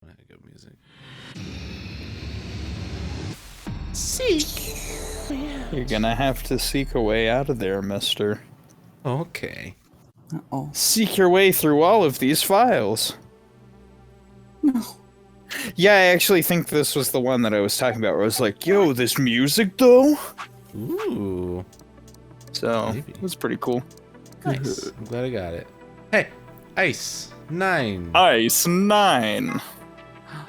Good music. Seek. You're gonna have to seek a way out of there, mister. Okay. Uh-oh. Seek your way through all of these files. No. Yeah, I actually think this was the one that I was talking about where I was like, yo, this music though? Ooh. So, Maybe. it was pretty cool. Nice. I'm glad I got it. Hey, Ice 9. Ice 9.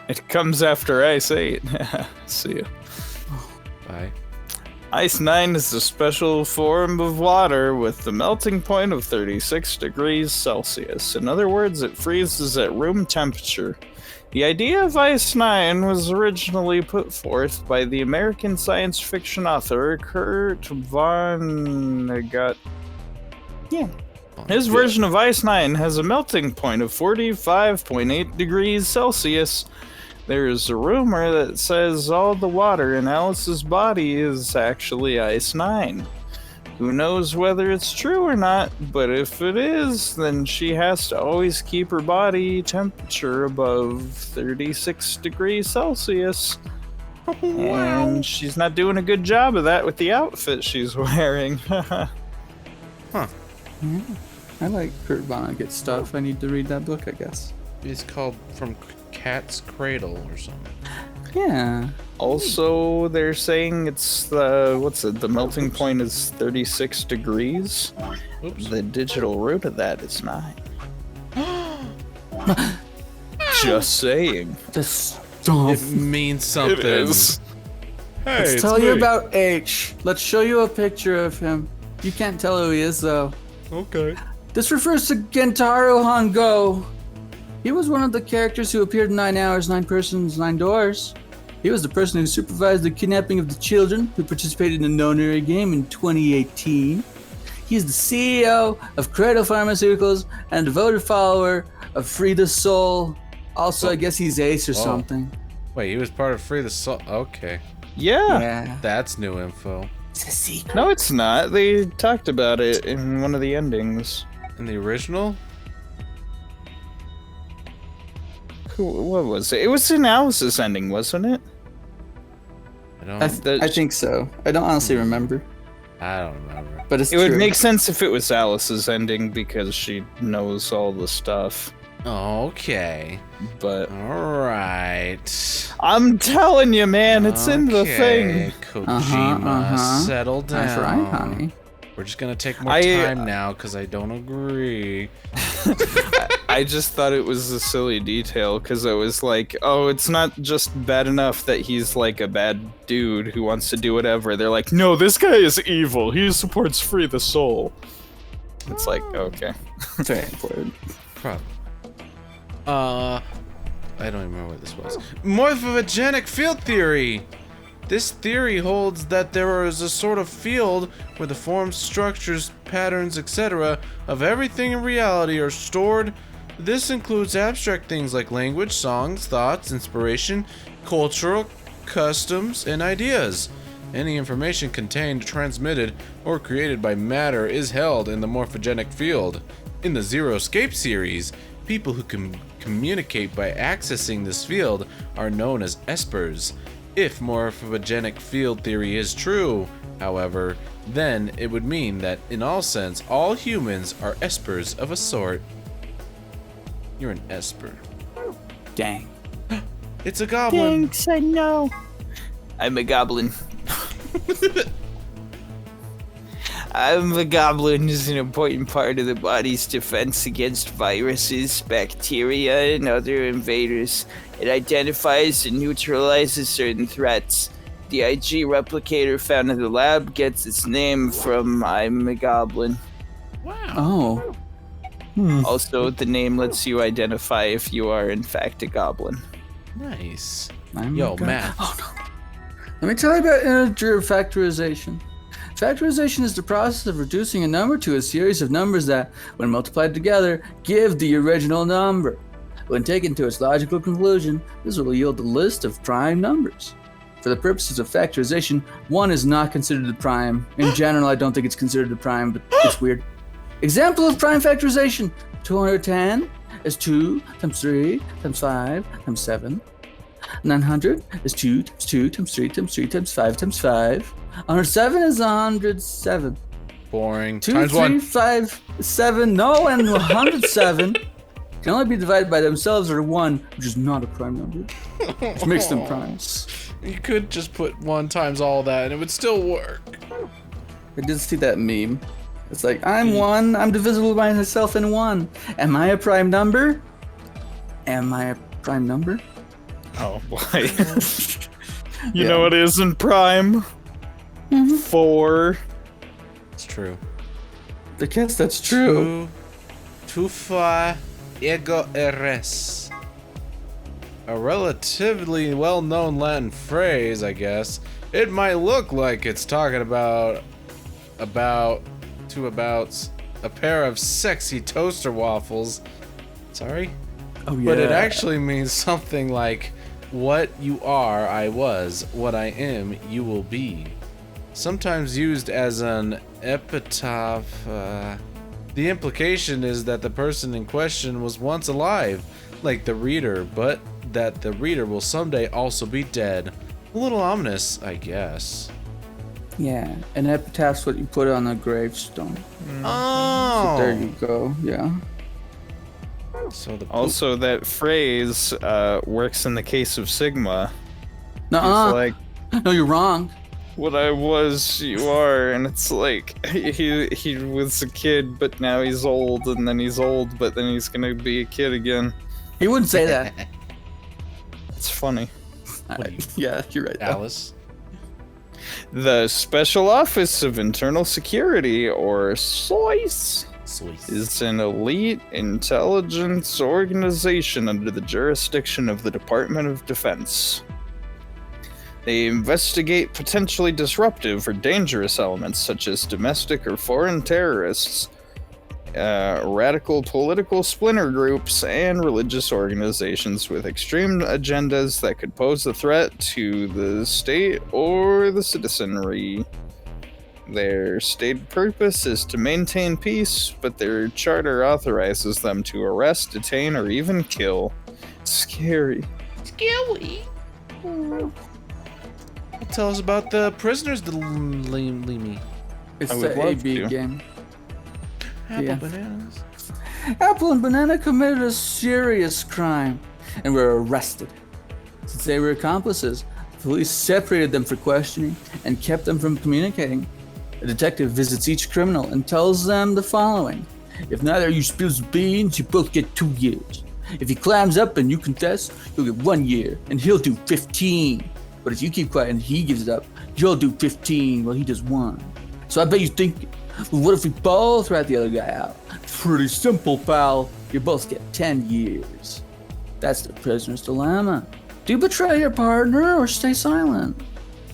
It comes after Ice 8. See ya. Bye. Ice 9 is a special form of water with the melting point of 36 degrees Celsius. In other words, it freezes at room temperature. The idea of Ice 9 was originally put forth by the American science fiction author Kurt Vonnegut. Yeah. His version of Ice 9 has a melting point of 45.8 degrees Celsius. There is a rumor that says all the water in Alice's body is actually Ice 9. Who knows whether it's true or not, but if it is, then she has to always keep her body temperature above 36 degrees Celsius. And she's not doing a good job of that with the outfit she's wearing. Huh. Yeah. I like Kurt Vonnegut stuff. I need to read that book, I guess. It's called From Cat's Cradle or something. Yeah. Also, they're saying it's the melting point is 36 degrees. Oops. The digital root of that is 9. Just saying. This It means something. It is. Hey, Let's it's tell you me. about H. Let's show you a picture of him. You can't tell who he is, though. Okay. This refers to Gentaro Hongo. He was one of the characters who appeared in 9 Hours, 9 Persons, 9 Doors. He was the person who supervised the kidnapping of the children who participated in the No-Nary game in 2018. He is the CEO of Cradle Pharmaceuticals and a devoted follower of Free the Soul. Also, I guess he's Ace or something. Wait, he was part of Free the Soul. Okay. Yeah. Yeah. That's new info. It's a secret. No, it's not. They talked about it in one of the endings. In the original? What was it? It was in Alice's ending, wasn't it? I don't I think so. I don't honestly remember, remember. but it's It true. would make sense if it was Alice's ending because she knows all the stuff. Okay. But Alright. I'm telling you, man, it's in the thing. Kojima, settle down. That's right, honey. We're just gonna take more I- time now because I don't agree. I just thought it was a silly detail because I was like, oh, it's not just bad enough that he's like a bad dude who wants to do whatever. They're like, no, this guy is evil. He supports Free the Soul. It's like, okay. It's very important. Probably. I don't even remember what this was. Morphogenic field theory! This theory holds that there is a sort of field where the forms, structures, patterns, etc. of everything in reality are stored. This includes abstract things like language, songs, thoughts, inspiration, cultural customs, and ideas. Any information contained, transmitted, or created by matter is held in the morphogenic field. In the Zero Escape series, people who can communicate by accessing this field are known as espers. If morphogenic field theory is true, however, then it would mean that in all sense, all humans are espers of a sort. You're an esper. Dang. It's a goblin. Thanks, I know. I'm a goblin. A goblin is an important part of the body's defense against viruses, bacteria, and other invaders. It identifies and neutralizes certain threats. The IG replicator found in the lab gets its name from I'm a goblin. Oh. Also, the name lets you identify if you are in fact a goblin. Nice. I'm Yo, a god. math. Oh, no. Let me tell you about integer factorization. Factorization is the process of reducing a number to a series of numbers that, when multiplied together, give the original number. When taken to its logical conclusion, this will yield a list of prime numbers. For the purposes of factorization, 1 is not considered a prime. In general, I don't think it's considered a prime, but it's weird. Example of prime factorization: 210 is 2 times 3 times 5 times 7. 900 is 2 times 2 times 3 times 3 times 5 times 5. 107 is 107. Boring. 2, Times 3, one. 5, 7. No, and 107 can only be divided by themselves or 1, which is not a prime number, which makes them primes. You could just put 1 times all that and it would still work. I did see that meme. It's like, I'm 1, I'm divisible by myself in 1. Am I a prime number? Am I a prime number? Oh boy. You know what isn't prime? 4. It's true. I guess that's true. Tu fa ego eres. A relatively well-known Latin phrase, I guess. It might look like it's talking about two abouts, a pair of sexy toaster waffles. Sorry? Oh yeah. But it actually means something like, what you are, I was. What I am, you will be. Sometimes used as an epitaph. The implication is that the person in question was once alive, like the reader, but that the reader will someday also be dead. A little ominous, I guess. Yeah, an epitaph's what you put on a gravestone. Oh! So there you go, yeah. So Also, that phrase works in the case of Sigma. Nuh-uh. It's like, No, you're wrong. what I was, you are, and it's like, he was a kid, but now he's old, and then he's old, but then he's gonna be a kid again. He wouldn't say that. It's funny. Yeah, you're right. Alice. The Special Office of Internal Security, or SOIS, is an elite intelligence organization under the jurisdiction of the Department of Defense. They investigate potentially disruptive or dangerous elements such as domestic or foreign terrorists, radical political splinter groups, and religious organizations with extreme agendas that could pose a threat to the state or the citizenry. Their stated purpose is to maintain peace, but their charter authorizes them to arrest, detain, or even kill. Scary. Scary. Tell us about the prisoners, Limi. It's I would the love AB to. game. Apple bananas. Apple and Banana committed a serious crime and were arrested. Since they were accomplices, the police separated them for questioning and kept them from communicating. A detective visits each criminal and tells them the following. If neither of you spills the beans, you both get 2 years. If he climbs up and you confess, you'll get 1 year, and he'll do 15. But if you keep quiet and he gives it up, you'll do 15 while he does 1. So I bet you think, well, what if we both rat the other guy out? Pretty simple, pal. You both get 10 years. That's the prisoner's dilemma. Do you betray your partner or stay silent?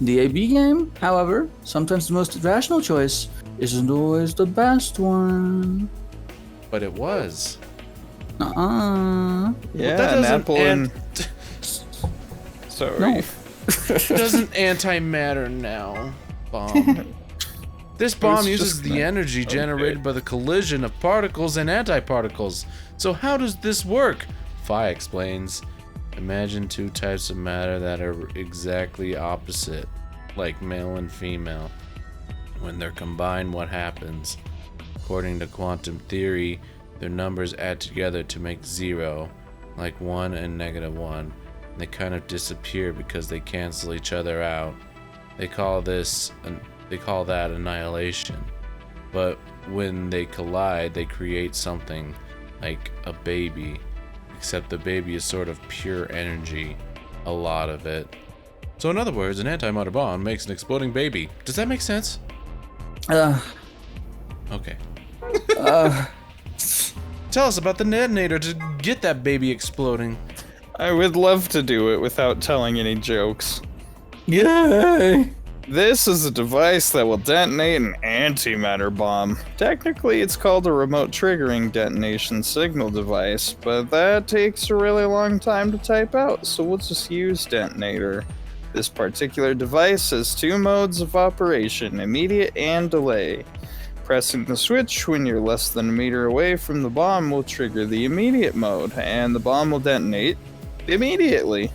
In the AB game, however, sometimes the most rational choice isn't always the best one. But it was. Yeah, that an doesn't apple and... Sorry. No. It doesn't antimatter now. Bomb. This bomb It's uses just the energy generated by the collision of particles and antiparticles. So how does this work? Phi explains. Imagine 2 types of matter that are exactly opposite, like male and female. When they're combined, what happens? According to quantum theory, their numbers add together to make 0, like 1 and -1. They kind of disappear because they cancel each other out. They call that annihilation. But when they collide, they create something like a baby. Except the baby is sort of pure energy. A lot of it. So in other words, an antimatter bomb makes an exploding baby. Does that make sense? Okay. Tell us about the detonator to get that baby exploding. I would love to do it without telling any jokes. Yay! This is a device that will detonate an antimatter bomb. Technically, it's called a remote triggering detonation signal device, but that takes a really long time to type out, so we'll just use detonator. This particular device has 2 modes of operation, immediate and delay. Pressing the switch when you're less than a meter away from the bomb will trigger the immediate mode, and the bomb will detonate immediately.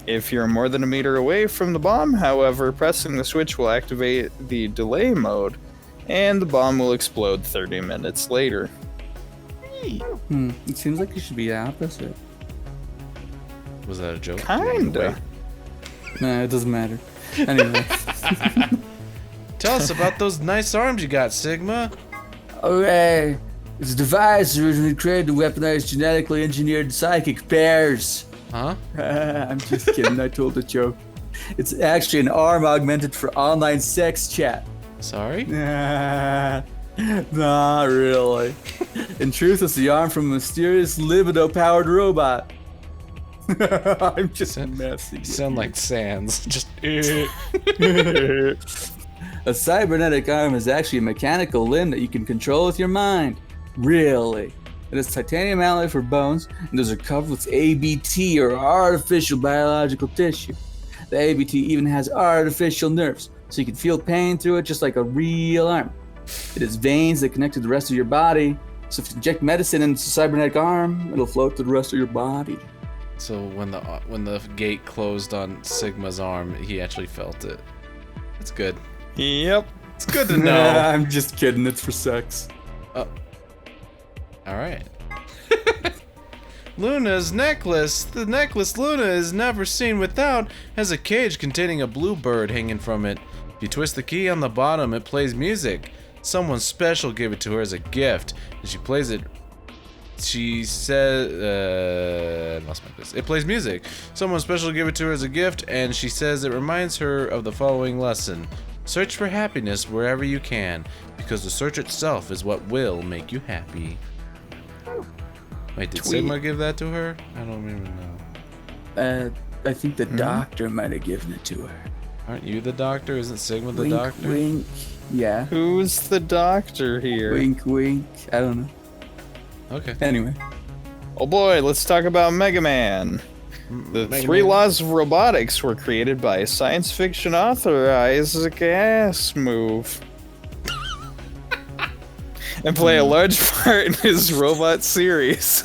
If you're more than a meter away from the bomb, however, pressing the switch will activate the delay mode, and the bomb will explode 30 minutes later. It seems like it should be the opposite. Was that a joke? Kinda. Nah, it doesn't matter. Anyway. Tell us about those nice arms you got, Sigma. Okay. It's a device originally created to weaponize genetically engineered psychic pairs. Huh? I'm just kidding. I told a joke. It's actually an arm augmented for online sex chat. Sorry? Nah, not really. In truth, it's the arm from a mysterious libido-powered robot. I'm just messing. You sound like Sans. Just. A cybernetic arm is actually a mechanical limb that you can control with your mind. Really. It has titanium alloy for bones, and those are covered with ABT, or artificial biological tissue. The ABT even has artificial nerves, so you can feel pain through it just like a real arm. It has veins that connect to the rest of your body, so if you inject medicine into the cybernetic arm, it'll float to the rest of your body. So when the gate closed on Sigma's arm, he actually felt it. That's good. Yep. It's good to know. I'm just kidding, it's for sex. Alright. Luna's necklace. The necklace Luna is never seen without has a cage containing a blue bird hanging from it. If you twist the key on the bottom, it plays music. Someone special gave it to her as a gift, and she plays it. She says, I lost my place. It plays music. Someone special gave it to her as a gift, and she says it reminds her of the following lesson. Search for happiness wherever you can, because the search itself is what will make you happy. Wait, did Sigma give that to her? I don't even know. I think the doctor might have given it to her. Aren't you the doctor? Isn't Sigma the Wink, doctor? wink. Yeah. Who's the doctor here? Wink, wink. I don't know. Okay. Anyway. Oh boy, let's talk about Mega Man. The Mega three Man. laws of robotics were created by science fiction author Isaac Asimov and play a large part in his robot series.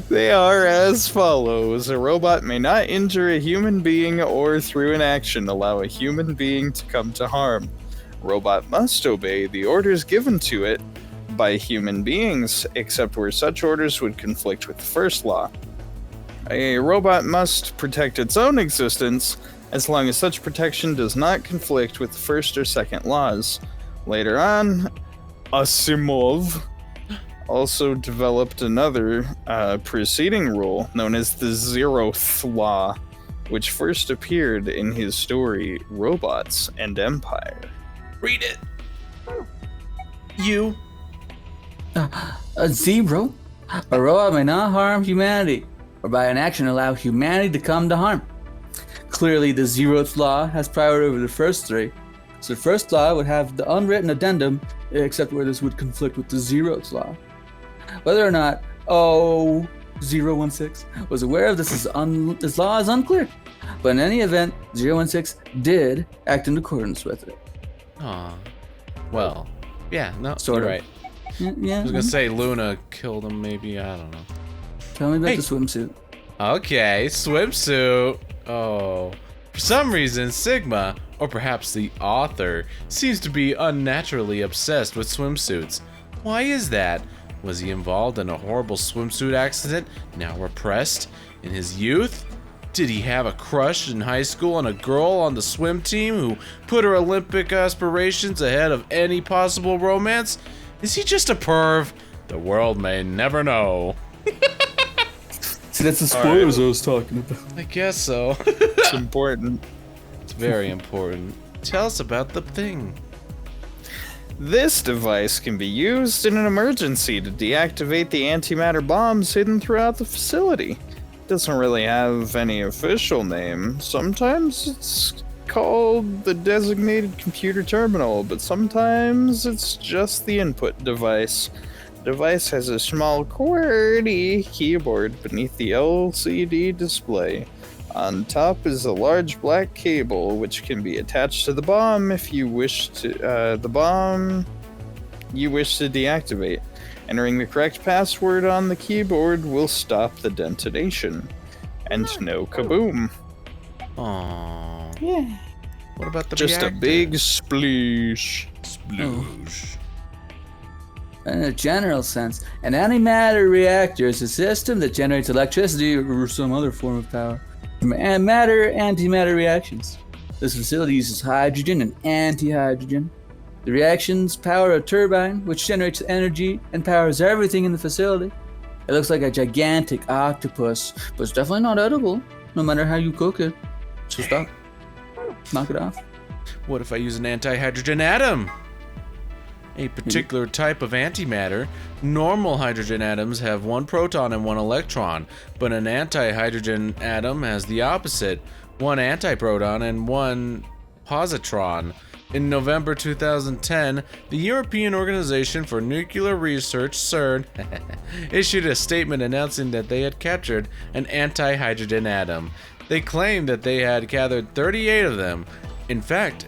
They are as follows. A robot may not injure a human being or through an action allow a human being to come to harm. Robot must obey the orders given to it by human beings, except where such orders would conflict with the first law. A robot must protect its own existence as long as such protection does not conflict with the first or second laws. Later on, Asimov also developed another preceding rule known as the zeroth law, which first appeared in his story Robots and Empire. Read it. You. A zero? A robot may not harm humanity, or by an action allow humanity to come to harm. Clearly, the zeroth law has priority over the first three, so the first law would have the unwritten addendum, except where this would conflict with the zeroth law. Whether or not 016 was aware of this law is unclear, but in any event, 016 did act in accordance with it. Aw. Well, yeah, no, Sort you're of. right. Yeah. I was gonna say Luna killed him, maybe, I don't know. Tell me about Hey. the swimsuit. Okay, swimsuit. Oh. For some reason, Sigma, or perhaps the author, seems to be unnaturally obsessed with swimsuits. Why is that? Was he involved in a horrible swimsuit accident, now repressed, in his youth? Did he have a crush in high school on a girl on the swim team who put her Olympic aspirations ahead of any possible romance? Is he just a perv? The world may never know. See, that's the spoilers I was talking about. I guess so. It's important. It's very important. Tell us about the thing. This device can be used in an emergency to deactivate the antimatter bombs hidden throughout the facility. It doesn't really have any official name. Sometimes it's called the designated computer terminal, but sometimes it's just the input device. The device has a small QWERTY keyboard beneath the LCD display. On top is a large black cable which can be attached to the bomb if you wish to. The bomb you wish to deactivate. Entering the correct password on the keyboard will stop the detonation. And no kaboom. Aww. Yeah. What about the Just reactor? a big sploosh. Sploosh. In a general sense, an antimatter reactor is a system that generates electricity or some other form of power from matter-antimatter reactions. This facility uses hydrogen and anti-hydrogen. The reactions power a turbine, which generates energy and powers everything in the facility. It looks like a gigantic octopus, but it's definitely not edible, no matter how you cook it. So stop. Knock it off. What if I use an anti-hydrogen atom? A particular type of antimatter. Normal hydrogen atoms have one proton and one electron, but an anti-hydrogen atom has the opposite, one antiproton and one positron. In November 2010, the European Organization for Nuclear Research, CERN, issued a statement announcing that they had captured an anti-hydrogen atom. They claimed that they had gathered 38 of them, in fact,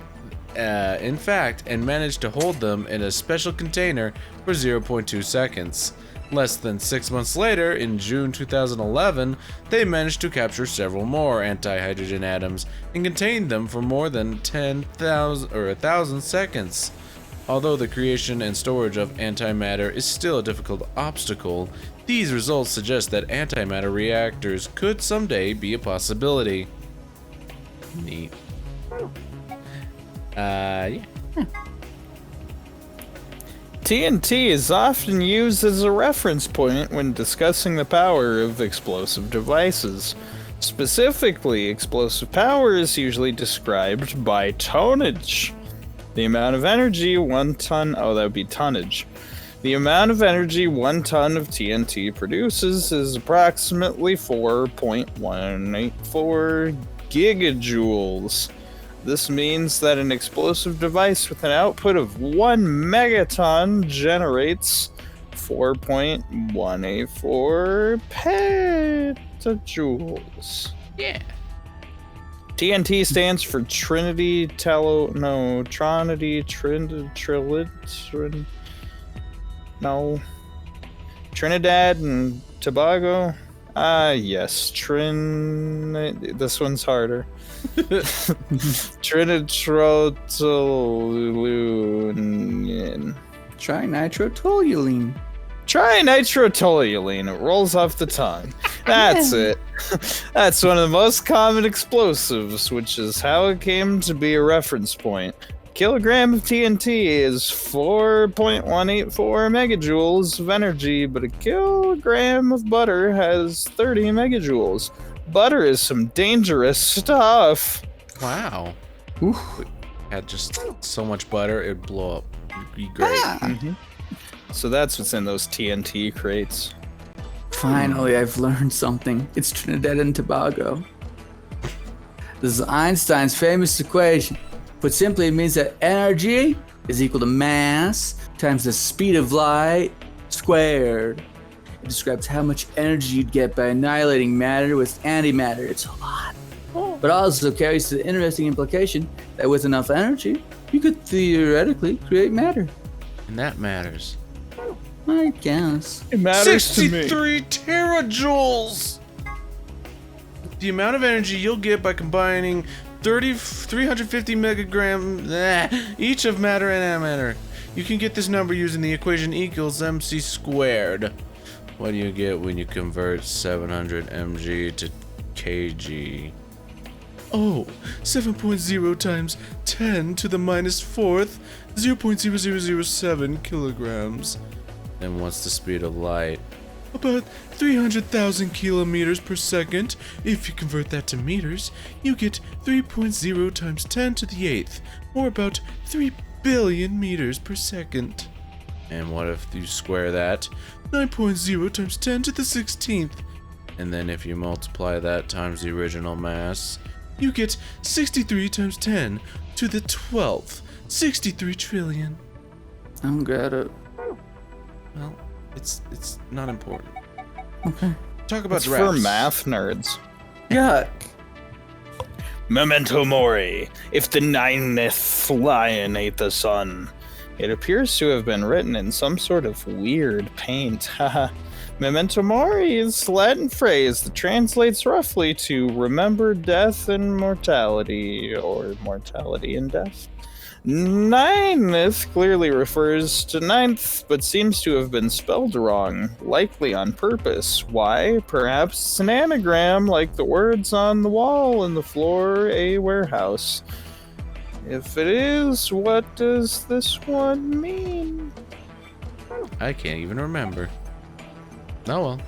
and managed to hold them in a special container for 0.2 seconds. Less than 6 months later, in June 2011, they managed to capture several more anti-hydrogen atoms and contain them for more than 1,000 seconds. Although the creation and storage of antimatter is still a difficult obstacle, these results suggest that antimatter reactors could someday be a possibility. Neat. Yeah. TNT is often used as a reference point when discussing the power of explosive devices. Specifically, explosive power is usually described by tonnage. The amount of energy 1 ton... Oh, that would be tonnage. The amount of energy 1 ton of TNT produces is approximately 4.184 gigajoules. This means that an explosive device with an output of 1 megaton generates 4.184 petajoules. Yeah. TNT stands for Trinidad and Tobago. Ah, yes, this one's harder. Trinitrotoluene. Trinitrotoluene. Trinitrotoluene. It rolls off the tongue. That's it. That's one of the most common explosives, which is how it came to be a reference point. A kilogram of TNT is 4.184 megajoules of energy, but a kilogram of butter has 30 megajoules. Butter is some dangerous stuff. Wow. Oof. Had just so much butter, it'd blow up. It'd be great. Mm-hmm. So that's what's in those TNT crates. Finally, I've learned something. It's Trinidad and Tobago. This is Einstein's famous equation. Put simply, it means that energy is equal to mass times the speed of light squared. It describes how much energy you'd get by annihilating matter with antimatter. It's a lot. But also carries the interesting implication that with enough energy, you could theoretically create matter. And that matters. I guess. It matters to me. 63 terajoules! The amount of energy you'll get by combining 350 megagrams each of matter and antimatter. You can get this number using the equation equals mc squared. What do you get when you convert 700 mg to kg? Oh, 7.0 times 10 to the minus fourth, 0.0007 kilograms. And what's the speed of light? About 300,000 kilometers per second. If you convert that to meters, you get 3.0 times 10 to the 8th, or about 3 billion meters per second. And what if you square that? 9.0 times 10 to the 16th. And then if you multiply that times the original mass, you get 63 times 10 to the 12th. 63 trillion. I don't get it. Well, it's not important. Okay. Talk about It's for giraffes. math nerds. Yeah. Memento mori. If the 9th lion ate the sun, It appears to have been written in some sort of weird paint. Haha. Memento mori is a Latin phrase that translates roughly to remember death and mortality, or mortality and death. Ninth clearly refers to ninth, but seems to have been spelled wrong, likely on purpose. Why? Perhaps it's an anagram, like the words on the wall and the floor, a warehouse. If it is, what does this one mean? I can't even remember. Oh well.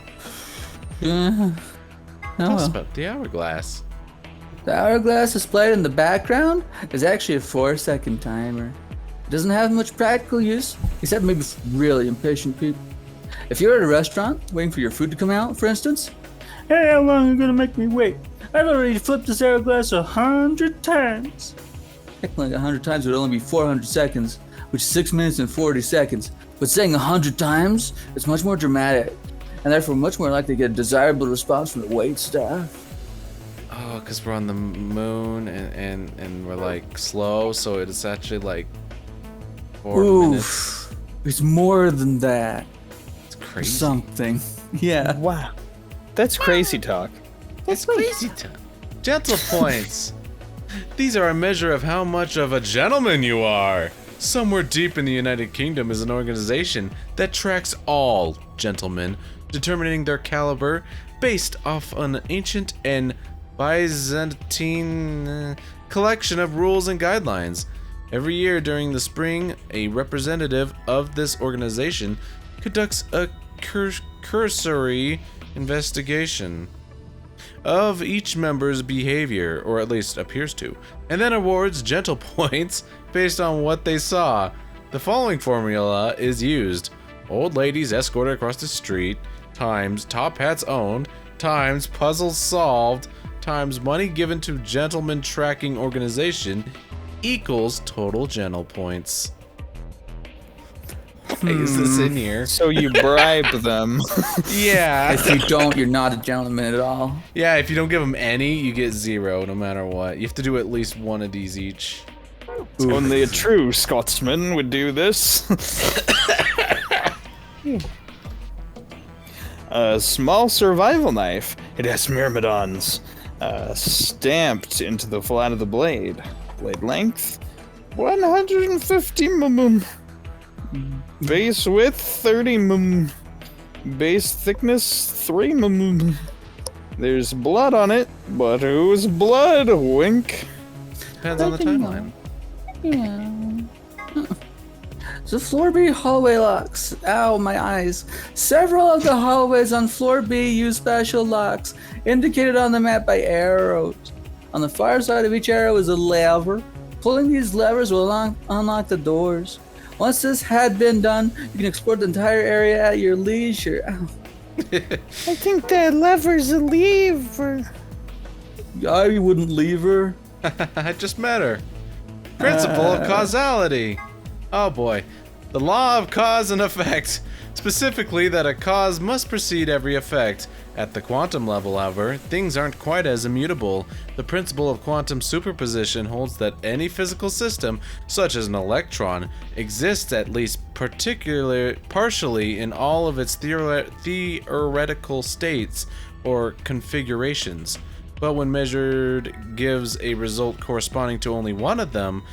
Tell us about the hourglass. The hourglass displayed in the background is actually a 4-second timer. It doesn't have much practical use, except maybe for really impatient people. If you're at a restaurant waiting for your food to come out, for instance, hey, how long are you gonna make me wait? I've already flipped this hourglass 100 times. Technically, 100 times would only be 400 seconds, which is 6 minutes and 40 seconds. But saying 100 times is much more dramatic, and therefore much more likely to get a desirable response from the wait staff. Oh, because we're on the moon and we're like slow, so it's actually like 4 minutes. It's more than that. It's crazy. Something. Yeah. Wow. That's crazy talk. That's crazy time. Gentle points. These are a measure of how much of a gentleman you are. Somewhere deep in the United Kingdom is an organization that tracks all gentlemen, determining their caliber based off an ancient and Byzantine collection of rules and guidelines. Every year during the spring, a representative of this organization conducts a cursory investigation of each member's behavior, or at least appears to, and then awards gentle points based on what they saw. The following formula is used: old ladies escorted across the street, times top hats owned, times puzzles solved, times money given to gentleman tracking organization equals total gentle points. Why is this in here? So you bribe them. Yeah. If you don't, you're not a gentleman at all. Yeah, if you don't give them any, you get 0 no matter what. You have to do at least one of these each. Only a true Scotsman would do this. A small survival knife. It has myrmidons stamped into the flat of the blade. Blade length 150 mm. Base width 30 mm. Base thickness 3 mm. There's blood on it, but whose blood? Wink. Depends on the timeline. Yeah. The floor B hallway locks. Ow, my eyes. Several of the hallways on floor B use special locks, indicated on the map by arrows. On the far side of each arrow is a lever. Pulling these levers will unlock the doors. Once this had been done, you can explore the entire area at your leisure. Ow. I think that lever's a lever. I wouldn't leave her. I just met her. Principle of causality. Oh boy. The law of cause and effect. Specifically that a cause must precede every effect. At the quantum level, however, things aren't quite as immutable. The principle of quantum superposition holds that any physical system, such as an electron, exists at least partially in all of its theoretical states or configurations, but when measured gives a result corresponding to only one of them.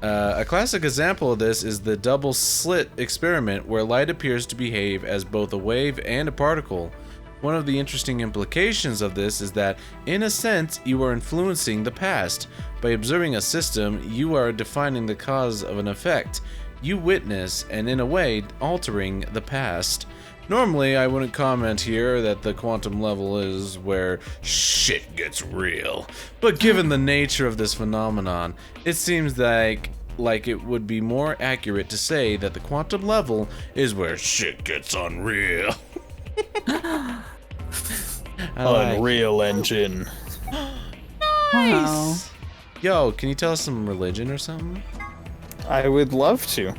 A classic example of this is the double slit experiment, where light appears to behave as both a wave and a particle. One of the interesting implications of this is that, in a sense, you are influencing the past. By observing a system, you are defining the cause of an effect. You witness, and in a way, altering the past. Normally, I wouldn't comment here that the quantum level is where shit gets real. But given the nature of this phenomenon, it seems like it would be more accurate to say that the quantum level is where shit gets unreal. Unreal Engine. Wow. Yo, can you tell us some religion or something? I would love to.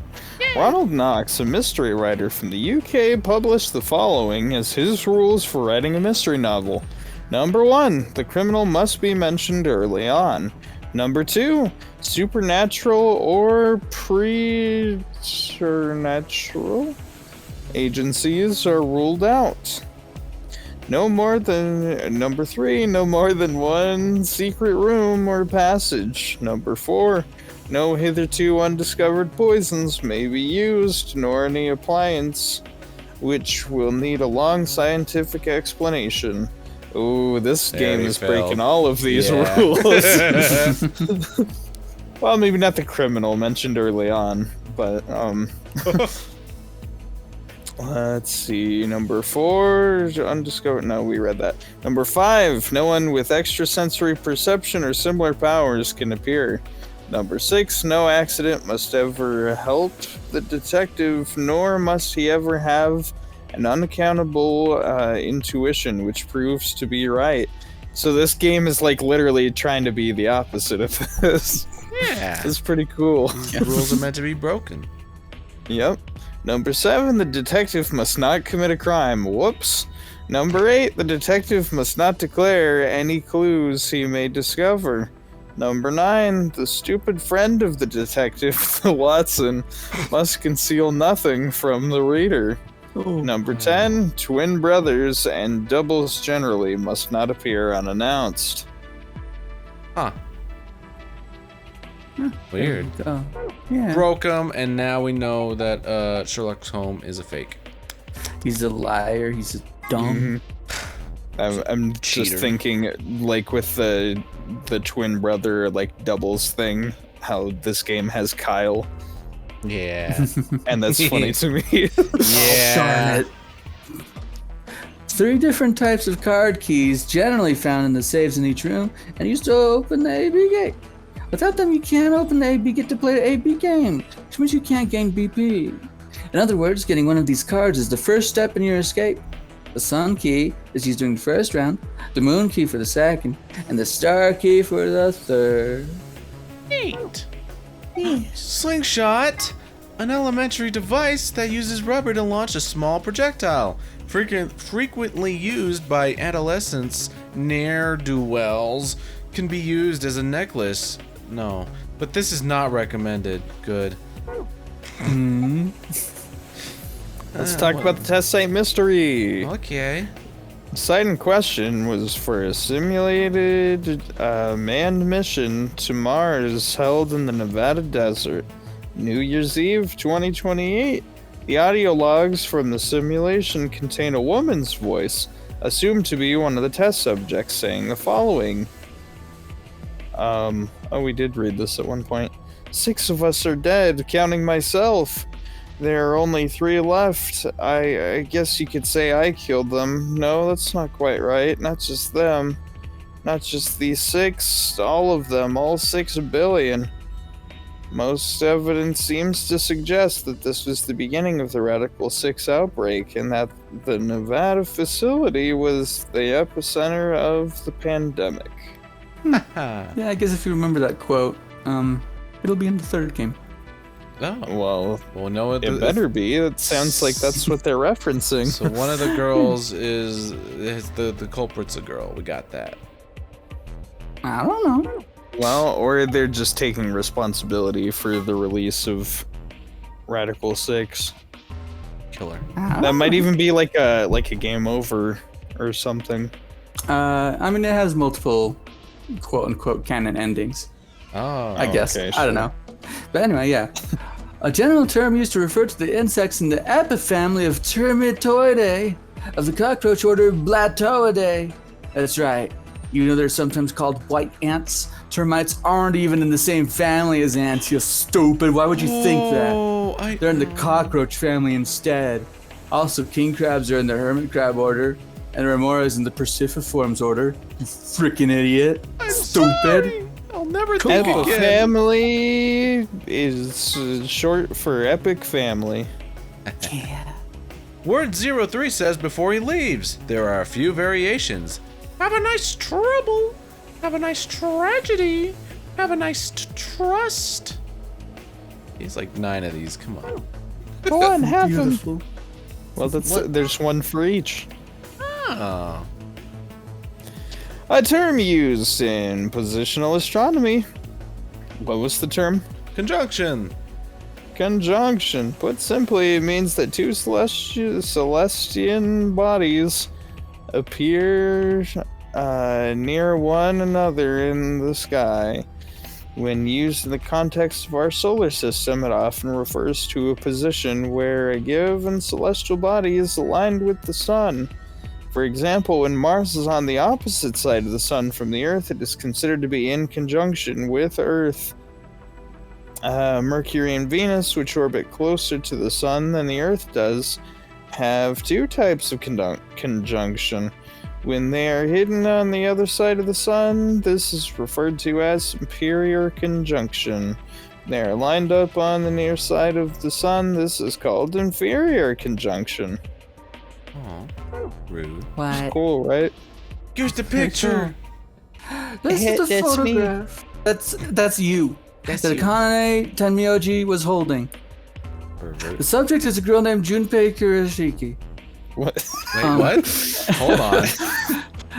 Ronald Knox, a mystery writer from the UK, published the following as his rules for writing a mystery novel. Number 1, the criminal must be mentioned early on. Number 2, supernatural or preternatural agencies are ruled out. Number 3, no more than one secret room or passage. Number 4, no hitherto undiscovered poisons may be used, nor any appliance which will need a long scientific explanation. Ooh, this game is breaking all of these rules. Well, maybe not the criminal mentioned early on, but let's see. Number 4, undiscovered. No, we read that. Number 5, no one with extrasensory perception or similar powers can appear. Number 6, no accident must ever help the detective, nor must he ever have an unaccountable intuition which proves to be right. So this game is like literally trying to be the opposite of this. Yeah. It's pretty cool. The rules are meant to be broken. Yep. Number 7, the detective must not commit a crime. Whoops. Number 8, the detective must not declare any clues he may discover. Number 9, the stupid friend of the detective, the Watson, must conceal nothing from the reader. Number 10, twin brothers and doubles generally must not appear unannounced. Huh. Weird. Yeah. Broke him, and now we know that Sherlock Holmes is a fake. He's a liar. He's a dumb. I'm just thinking, like with the twin brother like doubles thing, how this game has Kyle. Yeah. And that's funny to me. Yeah. 3 different types of card keys generally found in the safes in each room and used to open the AB gate. Without them, you can't open the AB gate to play the AB game, which means you can't gain BP. In other words, getting one of these cards is the first step in your escape. The Sun key is used during the first round, the Moon key for the second, and the Star key for the third. Neat. Slingshot, an elementary device that uses rubber to launch a small projectile, frequently used by adolescents, ne'er-do-wells, can be used as a necklace. No, but this is not recommended. Good. Let's talk about the test site mystery. Okay. The site in question was for a simulated manned mission to Mars held in the Nevada desert. New Year's Eve 2028. The audio logs from the simulation contain a woman's voice, assumed to be one of the test subjects, saying the following. We did read this at one point. 6 of us are dead, counting myself. There are only 3 left. I guess you could say I killed them. No, that's not quite right. Not just them. Not just these 6. All of them. All 6 billion. Most evidence seems to suggest that this was the beginning of the Radical 6 outbreak and that the Nevada facility was the epicenter of the pandemic. Yeah, I guess if you remember that quote, it'll be in the 3rd game. Well, no, it better be. It sounds like that's what they're referencing. So one of the girls is the culprit's a girl. We got that. I don't know. Well, or they're just taking responsibility for the release of Radical 6. Killer. That might even be like a game over or something. I mean, it has multiple quote-unquote canon endings. Oh, I guess. Okay, I don't know. But anyway, yeah. A general term used to refer to the insects in the epifamily of Termitoidae of the cockroach order Blatoidae. That's right. You know they're sometimes called white ants. Termites aren't even in the same family as ants, you stupid. Why would you think that? They're in the cockroach family instead. Also, king crabs are in the hermit crab order, and remoras in the Perciformes order. You freaking idiot. I'm Stupid. Sorry. I'll never think again. Epifamily is short for epic family. Yeah. Word 03 says before he leaves, there are a few variations. Have a nice trouble. Have a nice tragedy. Have a nice trust. He's like 9 of these. Come on. Go on, have them. Beautiful. Well, there's one for each. Oh. A term used in positional astronomy. What was the term? Conjunction. Conjunction. Put simply, it means that two celestian bodies appear near one another in the sky. When used in the context of our solar system, it often refers to a position where a given celestial body is aligned with the sun. For example, when Mars is on the opposite side of the sun from the Earth, it is considered to be in conjunction with Earth. Mercury and Venus, which orbit closer to the sun than the Earth does, have two types of conjunction. When they are hidden on the other side of the sun, this is referred to as superior conjunction. They are lined up on the near side of the sun, this is called inferior conjunction. Oh, rude. What? Cool, right? Here's the picture. This is the That's me. photograph. That's you. That's That you. Akane Tenmyoji was holding. Pervert. The subject is a girl named Junpei Kurashiki. What? Wait, what? Hold on.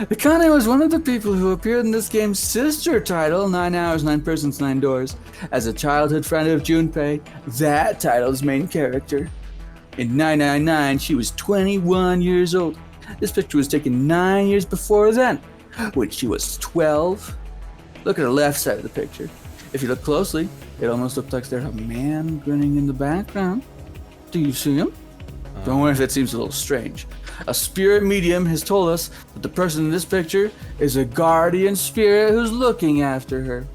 Akane was one of the people who appeared in this game's sister title, 9 Hours, 9 Persons, 9 Doors, as a childhood friend of Junpei, that title's main character. In 999, she was 21 years old. This picture was taken 9 years before then, when she was 12. Look at the left side of the picture. If you look closely, it almost looks like there's a man grinning in the background. Do you see him? Don't worry if that seems a little strange. A spirit medium has told us that the person in this picture is a guardian spirit who's looking after her.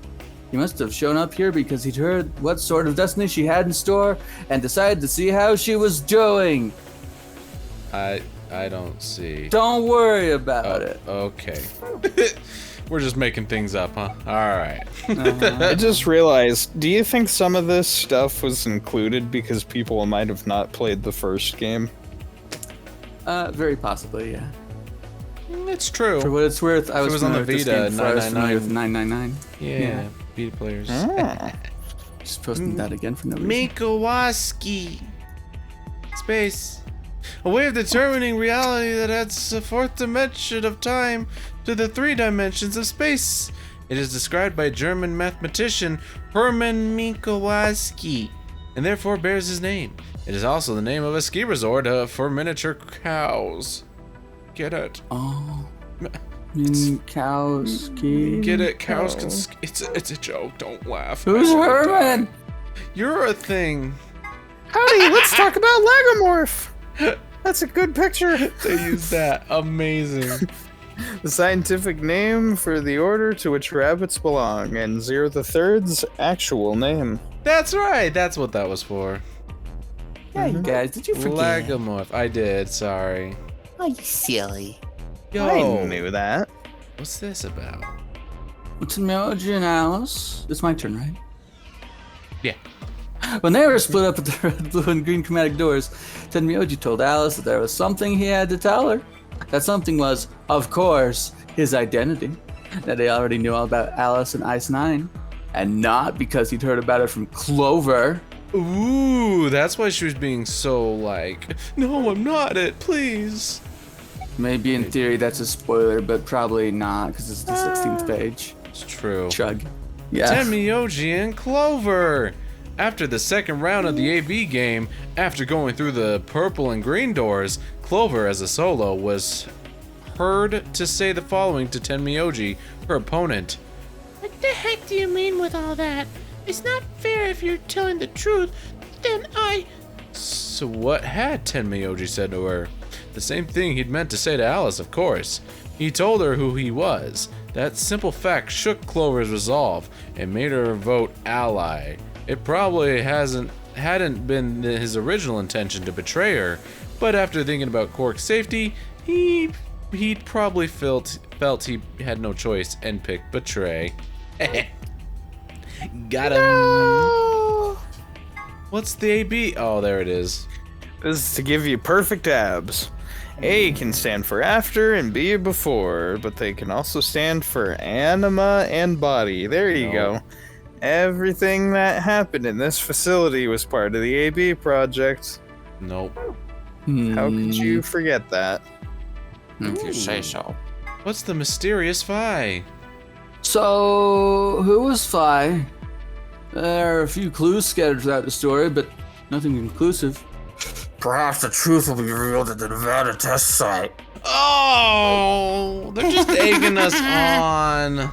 He must have shown up here because he'd heard what sort of destiny she had in store and decided to see how she was doing. I don't see. Don't worry about it. Okay. We're just making things up, huh? Alright. I just realized, do you think some of this stuff was included because people might have not played the first game? Very possibly, yeah. It's true. For what it's worth, I If it was was on the familiar with this Vita, game before I was familiar with 999. 999. Yeah, Vita players. Just posting that again for no reason. Mikowaski. Space. A way of determining reality that adds a fourth dimension of time to the 3 dimensions of space. It is described by German mathematician Hermann Mikowaski, and therefore bears his name. It is also the name of a ski resort for miniature cows. Get it? Oh. Minkowski. Get it? Cows can. It's a joke. Don't laugh. Who's I should've Herman? died. You're a thing. Howdy, let's talk about Lagomorph! That's a good picture. They use that. Amazing. The scientific name for the order to which rabbits belong, and 0 3/3's actual name. That's right. That's what that was for. Yeah, you guys, did you forget? Lagomorph. I did. Sorry. Oh, you silly. Yo, I knew that. what's this about? What's Tenmyoji and Alice? It's my turn, right? Yeah. When they were split up at the red, blue, and green chromatic doors, Tenmyoji told Alice that there was something he had to tell her. That something was, of course, his identity. That they already knew all about Alice and Ice 9. And not because he'd heard about it from Clover. Ooh, that's why she was being so like, no, I'm not it, please. Maybe in theory that's a spoiler, but probably not, because it's the 16th page. It's true. Chug. Yeah. Tenmyoji and Clover. After the second round of the AB game, after going through the purple and green doors, Clover as a solo was heard to say the following to Tenmyoji, her opponent. What the heck do you mean with all that? It's not fair if you're telling the truth. Then So what had Tenmyoji said to her? The same thing he'd meant to say to Alice, of course. He told her who he was. That simple fact shook Clover's resolve and made her vote ally. It probably hadn't been his original intention to betray her, but after thinking about Quark's safety, he'd probably felt he had no choice and picked betray. Got him. What's the AB? Oh, there it is. This is to give you perfect abs. A can stand for after and B before, but they can also stand for anima and body. There you go. Everything that happened in this facility was part of the AB project. Nope. How could you forget that? If you say so. What's the mysterious Phi? So, who was Phi? There are a few clues scattered throughout the story, but nothing conclusive. Perhaps the truth will be revealed at the Nevada test site. Oh, they're just egging us on.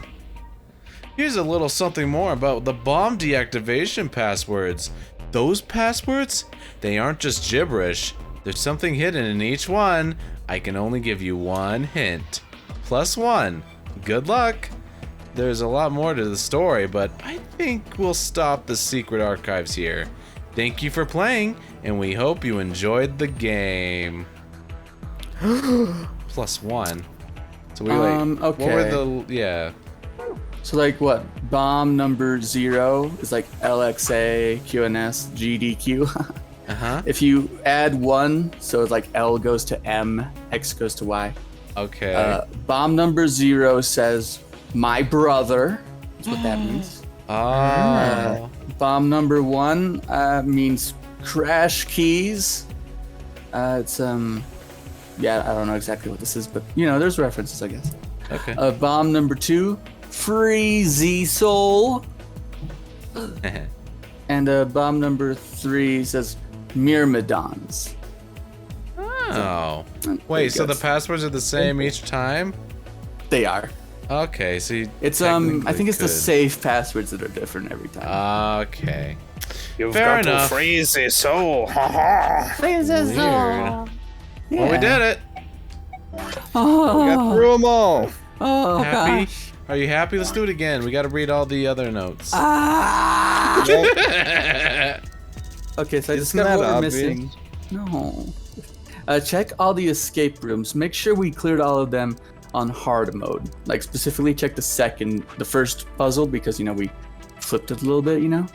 Here's a little something more about the bomb deactivation passwords. Those passwords, they aren't just gibberish. There's something hidden in each one. I can only give you one hint. +1. Good luck. There's a lot more to the story, but I think we'll stop the secret archives here. Thank you for playing, and we hope you enjoyed the game. +1. So we okay. what were the So like what? Bomb number 0 is like LXA, QNS, GDQ. If you add 1, so it's like L goes to M, X goes to Y. Okay. Bomb number 0 says my brother. That's what that means. Oh. Bomb number 1 means crash keys. It's yeah, I don't know exactly what this is, but you know, there's references, I guess. Okay. Bomb number 2, Freezy Soul. And bomb number 3 says Myrmidons. Oh. Wait, so the passwords are the same each time? They are. Okay, so you It's I think it's the safe passwords that are different every time. Okay. You've Fair got enough. to freeze his soul. Ha Weird. Well, we did it. Oh, Got through them all. oh Happy? gosh. Are you happy? Let's do it again. We got to read all the other notes. Ah! Well, Okay, so I Isn't discovered that what we're obvious? missing. No. Check all the escape rooms. Make sure we cleared all of them on hard mode. Like specifically check the first puzzle because you know we flipped it a little bit, you know.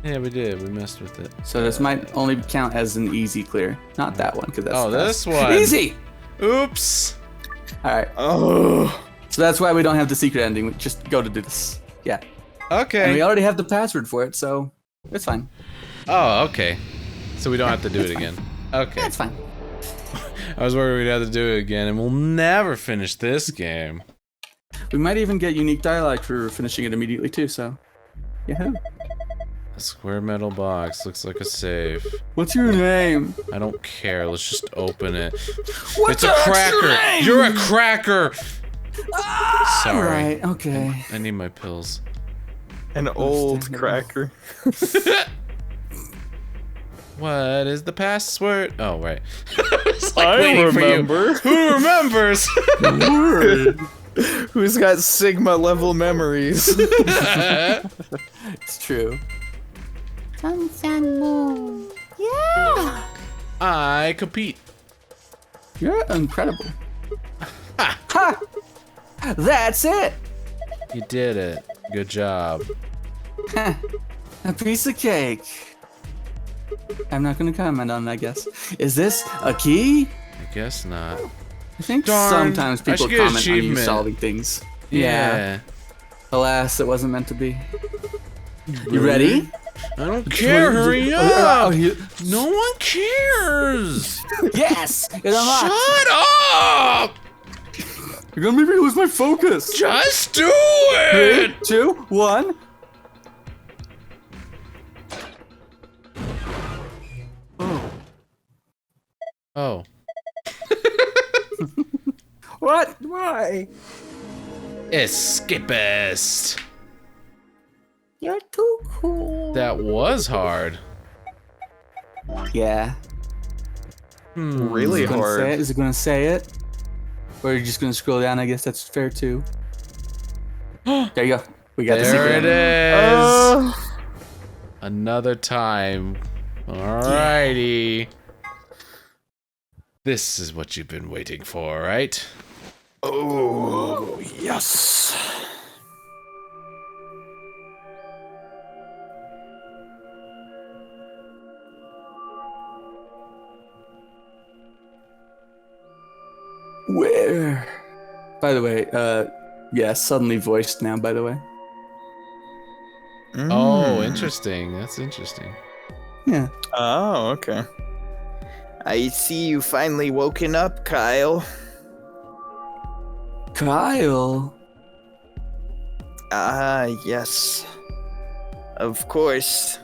Yeah, we did. We messed with it. So this might only count as an easy clear, not that one because that's this one. easy. Oops. All right. oh. So that's why we don't have the secret ending. We just go to do this. Yeah. Okay. And we already have the password for it, so it's fine. Oh, okay. So we don't have to do it again. Okay. That's fine. I was worried we'd have to do it again, and we'll never finish this game. We might even get unique dialogue for finishing it immediately too. So, yeah. A square metal box looks like a safe. What's your name? I don't care. Let's just open it. What's It's a cracker. You're a cracker. Sorry. All right. Okay. I need my pills. An old cracker. What is the password? Oh, right. It's I waiting for you. remember. Who remembers? Who's got Sigma level memories? It's true. Sun, sun, moon. Yeah. I compete. You're incredible. Ha! Ha! That's it. You did it. Good job. A piece of cake. I'm not gonna comment on it, I guess. Is this a key? I guess not. I think Darn. sometimes I people should get an comment on you achievement. solving things. Yeah. Alas, it wasn't meant to be. You ready? I don't care. Hurry Oh, up. you- No one cares. Yes! It unlocked! Shut up. You're gonna make me lose my focus! Just do it. 3, 2, 1. Oh. What? Why? Escapist. You're too cool. That was hard. Yeah. Really Is it gonna hard. say it? Is it gonna say it? Or are you just gonna scroll down? I guess that's fair too. There you go. We got the secret. There it ending. is. Another time. Alrighty. This is what you've been waiting for, right? Oh, yes. Where? By the way, yeah, suddenly voiced now, by the way. Oh, interesting. That's interesting. Yeah. Oh, okay. I see you finally woken up, Kyle. Kyle. Ah, yes. Of course,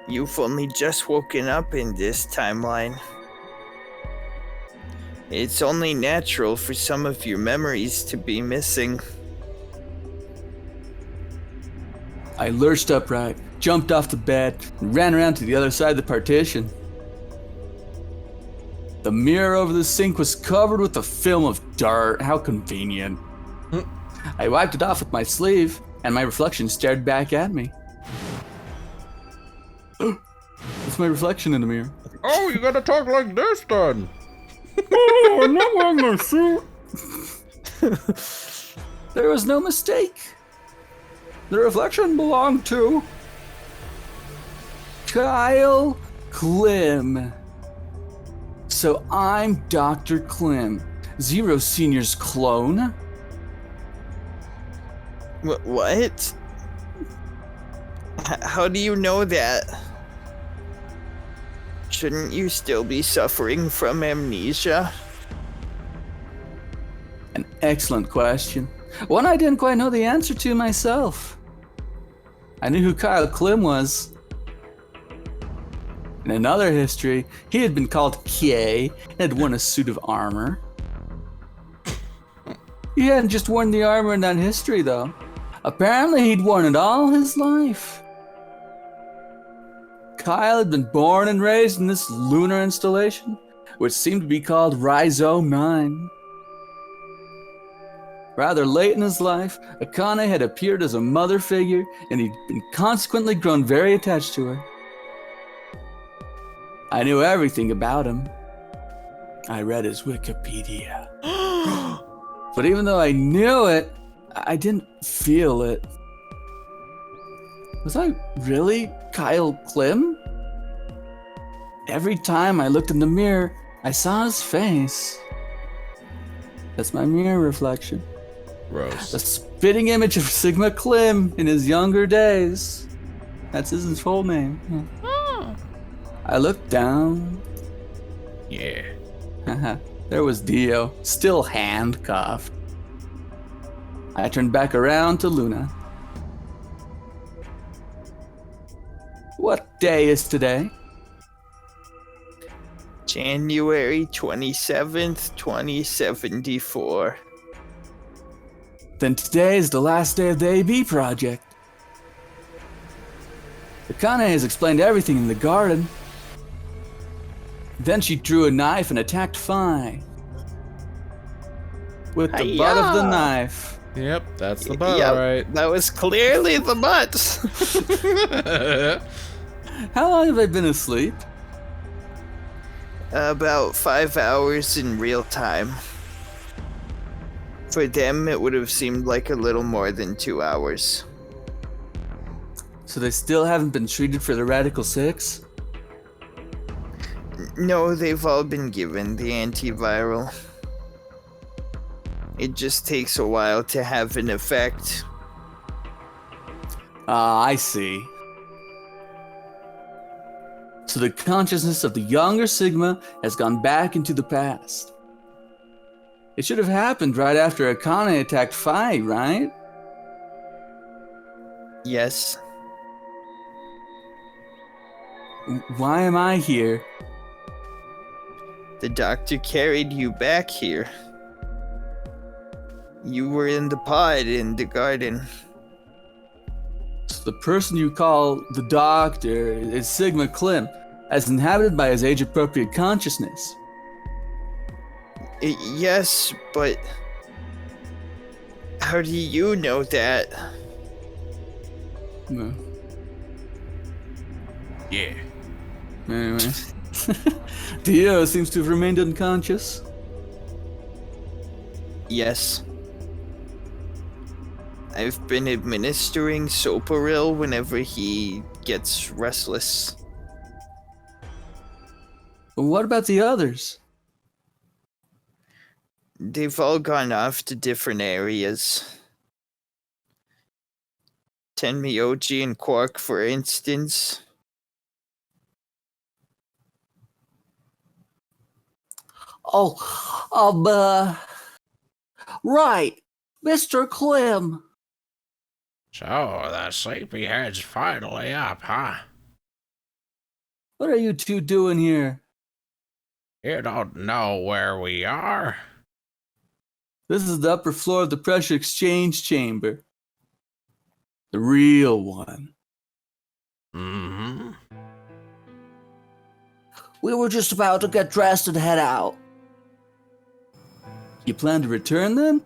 you've only just woken up in this timeline. It's only natural for some of your memories to be missing. I lurched upright, jumped off the bed, and ran around to the other side of the partition. The mirror over the sink was covered with a film of dirt. How convenient. I wiped it off with my sleeve, and my reflection stared back at me. It's my reflection in the mirror. Oh, you gotta talk like this then. Oh, I'm not wearing my suit. There was no mistake. The reflection belonged to Kyle Klim. So I'm Dr. Klim, Zero Senior's clone. What? How do you know that? Shouldn't you still be suffering from amnesia? An excellent question. One I didn't quite know the answer to myself. I knew who Kyle Klim was. In another history, he had been called K and had worn a suit of armor. He hadn't just worn the armor in that history, though. Apparently, he'd worn it all his life. Kyle had been born and raised in this lunar installation, which seemed to be called Rhizome 9. Rather late in his life, Akane had appeared as a mother figure, and he'd been consequently grown very attached to her. I knew everything about him. I read his Wikipedia. But even though I knew it, I didn't feel it. Was I really Kyle Klim? Every time I looked in the mirror, I saw his face. That's my mirror reflection. Gross. A spitting image of Sigma Klim in his younger days. That's his full name. Oh. I looked down. Yeah. There was Dio, still handcuffed. I turned back around to Luna. What day is today? January 27th, 2074. Then today is the last day of the AB project. Akane has explained everything in the garden. Then she drew a knife and attacked Phi. With the butt of the knife. Yep, that's the butt, Yep, right? that was clearly the butt. How long have I been asleep? About 5 hours in real time. For them, it would have seemed like a little more than 2 hours. So they still haven't been treated for the Radical 6? No, they've all been given the antiviral. It just takes a while to have an effect. I see. So the consciousness of the younger Sigma has gone back into the past. It should have happened right after Akane attacked Phi, right? Yes. Why am I here? The doctor carried you back here. You were in the pod in the garden. So the person you call the doctor is Sigma Klim, as inhabited by his age-appropriate consciousness. Yes, but how do you know that? No. Yeah. Anyway. Dio seems to have remained unconscious. Yes. I've been administering Soparil whenever he gets restless. What about the others? They've all gone off to different areas. Tenmyoji and Quark, for instance. Right, Mr. Klim. So, the sleepyhead's finally up, huh? What are you two doing here? You don't know where we are? This is the upper floor of the pressure exchange chamber. The real one. Mm-hmm. We were just about to get dressed and head out. You plan to return then?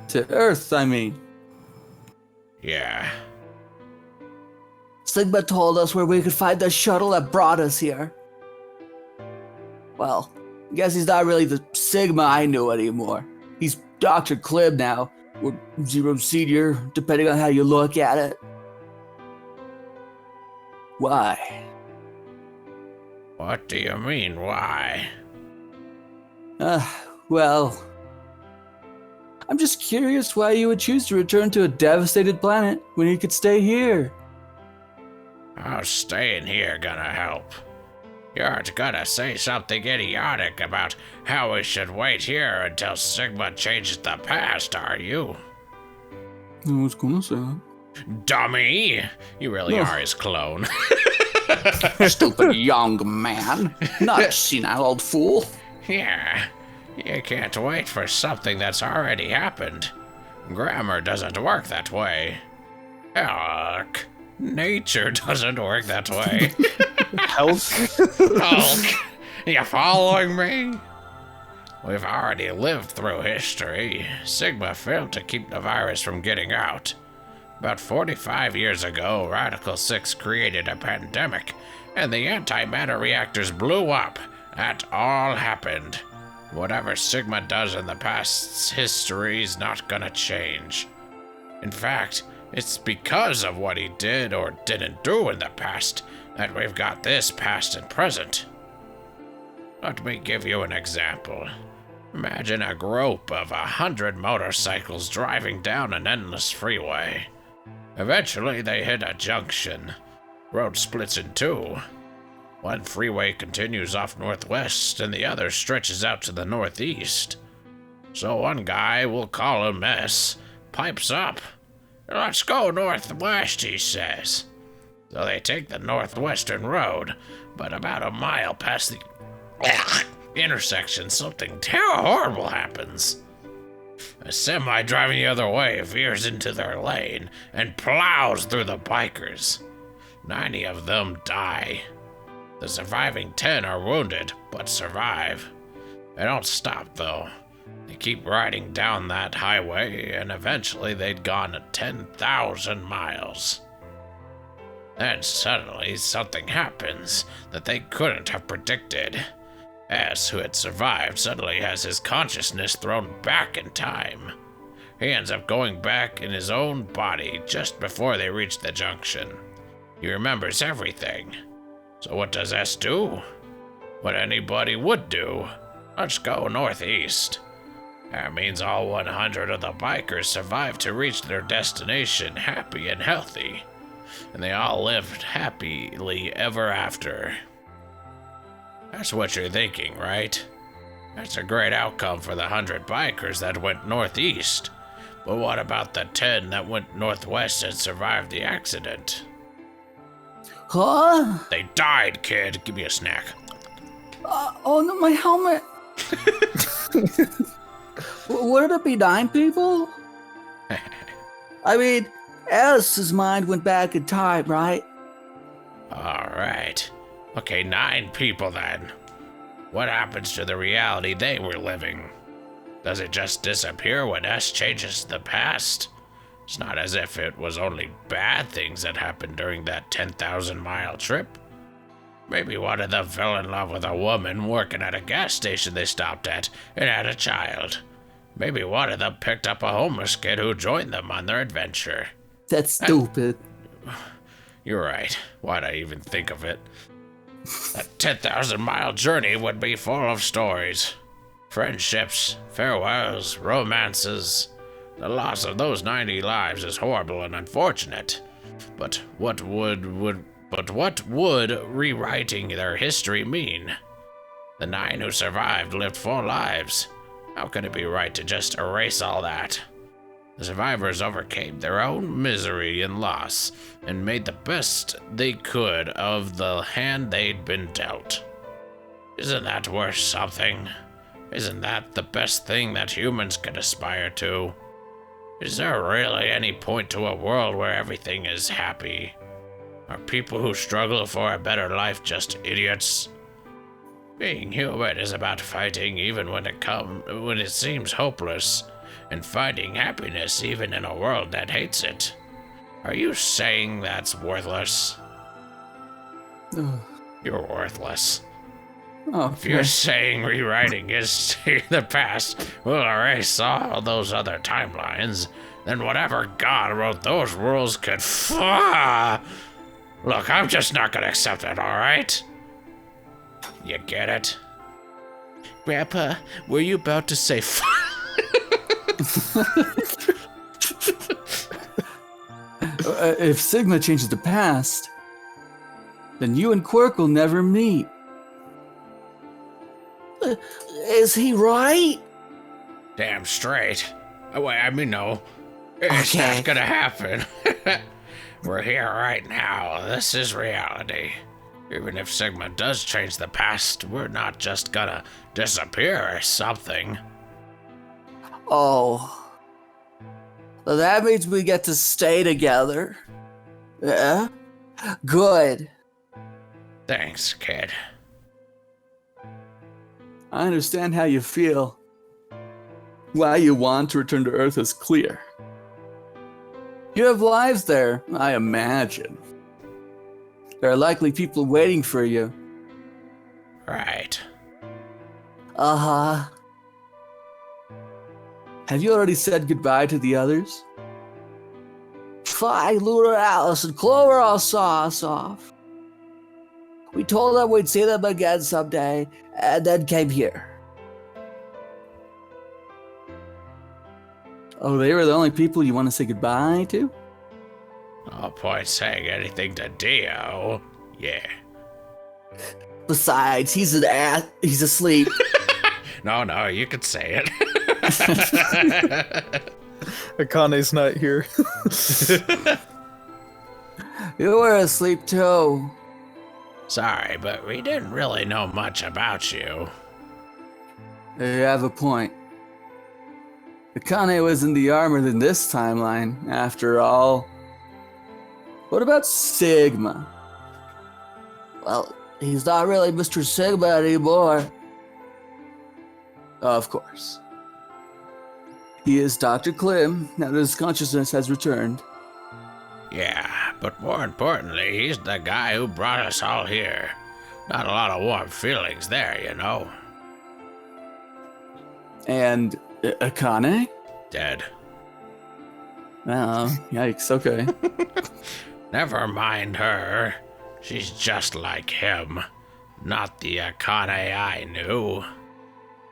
To Earth, I mean. Yeah. Sigma told us where we could find the shuttle that brought us here. Well, I guess he's not really the Sigma I knew anymore. He's Dr. Clib now, or Zero Senior, depending on how you look at it. Why? What do you mean, why? Well, I'm just curious why you would choose to return to a devastated planet when you could stay here. How's staying here gonna help? You aren't gonna say something idiotic about how we should wait here until Sigma changes the past, are you? I was gonna say that. Dummy! You really are his clone. Stupid young man. Not a senile old fool. Yeah, you can't wait for something that's already happened. Grammar doesn't work that way. Heck, nature doesn't work that way. Hulk, you following me? We've already lived through history. Sigma failed to keep the virus from getting out. About 45 years ago, Radical 6 created a pandemic, and the antimatter reactors blew up. That all happened. Whatever Sigma does in the past's history's not gonna change. In fact, it's because of what he did or didn't do in the past that we've got this past and present. Let me give you an example. Imagine a group of 100 motorcycles driving down an endless freeway. Eventually, they hit a junction. Road splits in two. One freeway continues off northwest, and the other stretches out to the northeast. So one guy, we'll call him S, pipes up. "Let's go northwest," he says. So they take the northwestern road, but about a mile past the intersection, something horrible happens. A semi driving the other way veers into their lane and plows through the bikers. 90 of them die. The surviving 10 are wounded, but survive. They don't stop, though. They keep riding down that highway, and eventually they'd gone 10,000 miles. Then suddenly something happens that they couldn't have predicted. S, who had survived, suddenly has his consciousness thrown back in time. He ends up going back in his own body just before they reach the junction. He remembers everything. So what does S do? What anybody would do. Let's go northeast. That means all 100 of the bikers survived to reach their destination happy and healthy. And they all lived happily ever after. That's what you're thinking, right? That's a great outcome for the 100 bikers that went northeast. But what about the 10 that went northwest and survived the accident? Huh? They died, kid. Give me a snack. Oh no, my helmet. Would it be 9 people? I mean, Alice's mind went back in time, right? Alright. Okay, 9 people then. What happens to the reality they were living? Does it just disappear when S changes the past? It's not as if it was only bad things that happened during that 10,000-mile trip. Maybe one of them fell in love with a woman working at a gas station they stopped at and had a child. Maybe one of them picked up a homeless kid who joined them on their adventure. That's stupid. You're right. Why'd I even think of it? That 10,000-mile journey would be full of stories. Friendships, farewells, romances. The loss of those 90 lives is horrible and unfortunate. But what would rewriting their history mean? The 9 who survived lived full lives. How could it be right to just erase all that? The survivors overcame their own misery and loss and made the best they could of the hand they'd been dealt. Isn't that worth something? Isn't that the best thing that humans can aspire to? Is there really any point to a world where everything is happy? Are people who struggle for a better life just idiots? Being human is about fighting even when it seems hopeless, and finding happiness even in a world that hates it. Are you saying that's worthless? You're worthless. Oh, If you're saying rewriting history in the past will erase all those other timelines, then whatever God wrote those rules could Look, I'm just not gonna accept it, alright? You get it? Grandpa, were you about to say If Sigma changes the past, then you and Quirk will never meet. Is he right? Damn straight. I mean, no. It's Okay. not gonna happen. We're here right now. This is reality. Even if Sigma does change the past, we're not just gonna disappear or something. Oh. Well, that means we get to stay together. Yeah? Good. Thanks, kid. I understand how you feel. Why you want to return to Earth is clear. You have lives there, I imagine. There are likely people waiting for you. Right. Uh-huh. Have you already said goodbye to the others? Fly, Lunar Alice, and Clover all saw us off. We told them we'd see them again someday, and then came here. Oh, they were the only people you want to say goodbye to? No point saying anything to Dio. Yeah. Besides, he's an ass. He's asleep. No, you could say it. Akane's not here. You were asleep too. Sorry, but we didn't really know much about you. You have a point. Akane was in the armor in this timeline, after all. What about Sigma? Well, he's not really Mr. Sigma anymore. Of course. He is Dr. Klim, now that his consciousness has returned. Yeah, but more importantly, he's the guy who brought us all here. Not a lot of warm feelings there, you know. And Akane? Dead. Oh, yikes, okay. Never mind her. She's just like him. Not the Akane I knew.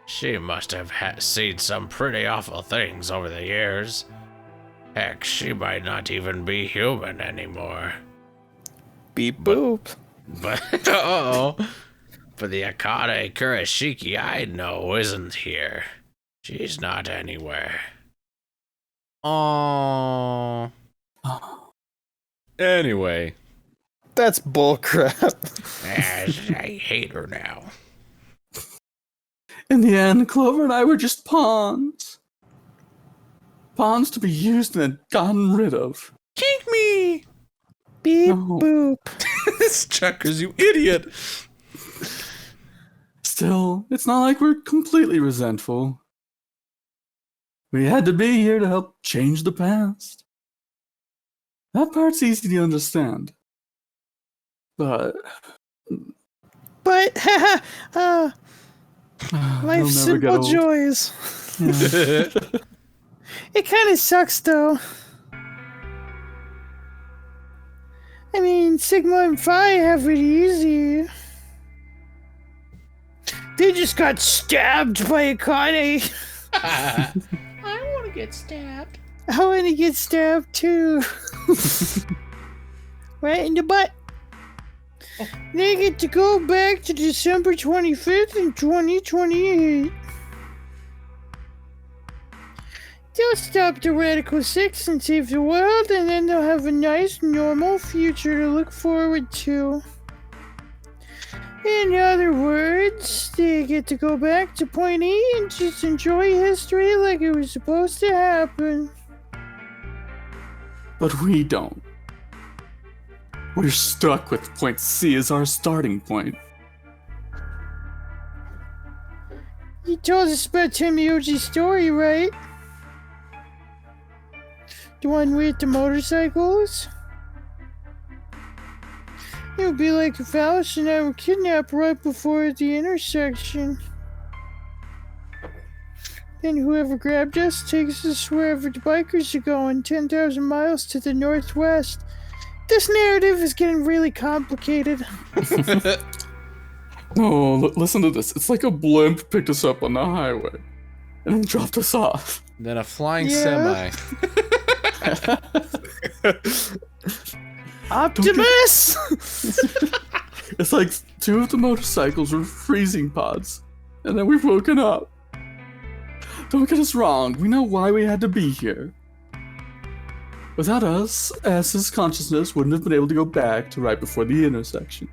She must have seen some pretty awful things over the years. Heck, she might not even be human anymore. Beep boop. But, but the Akane Kurashiki I know isn't here. She's not anywhere. Oh. Anyway. That's bullcrap. I hate her now. In the end, Clover and I were just pawns. Pawns to be used and then gotten rid of. Kink me! Beep No. boop. This Chuckers, you idiot! Still, it's not like we're completely resentful. We had to be here to help change the past. That part's easy to understand. But Life's they'll never get simple old. joys. Yeah. It kind of sucks, though. I mean, Sigma and Phi have it easy. They just got stabbed by Akane. I want to get stabbed. I want to get stabbed, too. Right in the butt. They get to go back to December 25th in 2028. They'll stop the Radical Six and save the world, and then they'll have a nice, normal future to look forward to. In other words, they get to go back to Point E and just enjoy history like it was supposed to happen. But we don't. We're stuck with Point C as our starting point. You told us about Temioji's story, right? The one with the motorcycles? It would be like if Alice and I were kidnapped right before the intersection. Then whoever grabbed us takes us wherever the bikers are going, 10,000 miles to the northwest. This narrative is getting really complicated. Oh, listen to this. It's like a blimp picked us up on the highway and then dropped us off. Then a flying semi. Optimus! It's like two of the motorcycles were freezing pods, and then we've woken up. Don't get us wrong, we know why we had to be here. Without us, S's consciousness wouldn't have been able to go back to right before the intersection.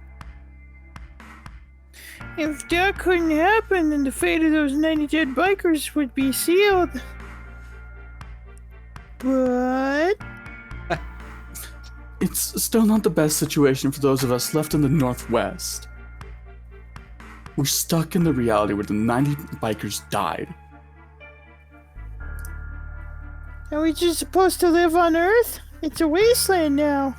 If that couldn't happen, then the fate of those 90 dead bikers would be sealed. But... It's still not the best situation for those of us left in the Northwest. We're stuck in the reality where the 90 bikers died. Are we just supposed to live on Earth? It's a wasteland now.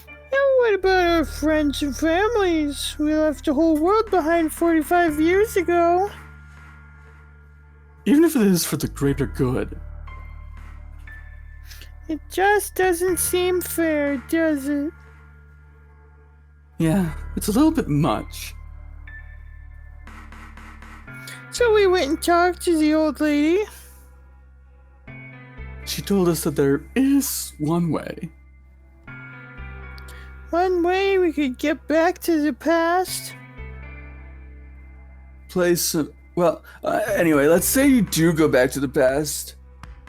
And what about our friends and families? We left the whole world behind 45 years ago. Even if it is for the greater good. It just doesn't seem fair, does it? Yeah, it's a little bit much. So we went and talked to the old lady. She told us that there is one way. One way we could get back to the past. Anyway, let's say you do go back to the past.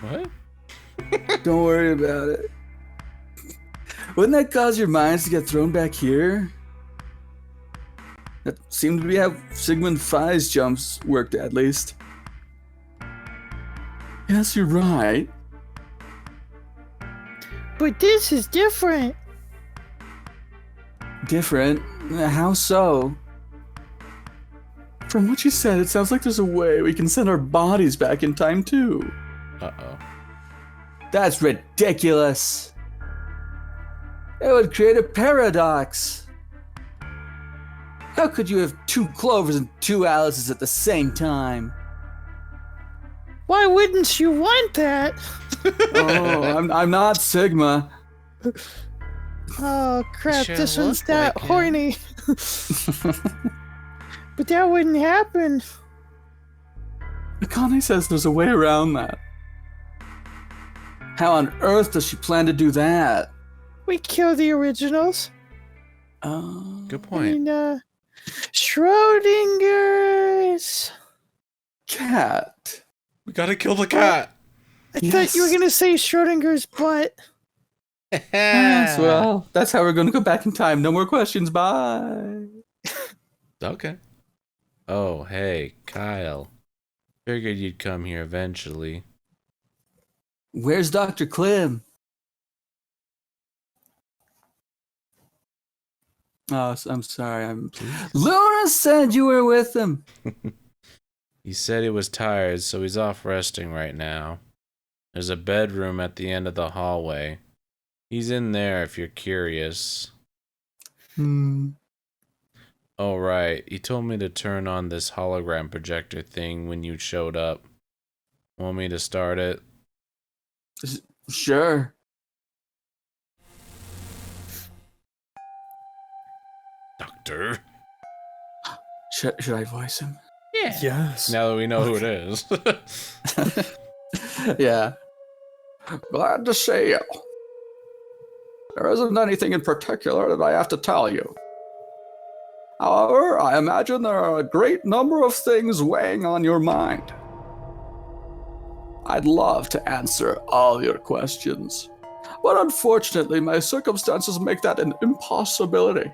What? Don't worry about it. Wouldn't that cause your minds to get thrown back here? That seemed to be how Sigmund Phi's jumps worked, at least. Yes, you're right. But this is different. Different? How so? From what you said, it sounds like there's a way we can send our bodies back in time, too. Uh-oh. That's ridiculous. It would create a paradox. How could you have two Clovers and two Alices at the same time? Why wouldn't you want that? Oh, I'm not Sigma. Oh crap, Sure this one's look that like him. horny. But that wouldn't happen. Akane says there's a way around that. How on earth does she plan to do that? We kill the originals. Good I point. mean, Schrodinger's. Cat. We gotta kill the cat. I thought you were gonna say Schrodinger's butt. Yes, well, that's how we're gonna go back in time. No more questions, bye. Okay. Oh, hey, Kyle. Figured you'd come here eventually. Where's Dr. Klim? Oh, I'm sorry. Luna said you were with him. He said he was tired, so he's off resting right now. There's a bedroom at the end of the hallway. He's in there if you're curious. Oh, right. He told me to turn on this hologram projector thing when you showed up. Want me to start it? Sure. Doctor? Should I voice him? Yeah. Yes. Now that we know who it is. Yeah. Glad to see you. There isn't anything in particular that I have to tell you. However, I imagine there are a great number of things weighing on your mind. I'd love to answer all your questions, but unfortunately my circumstances make that an impossibility.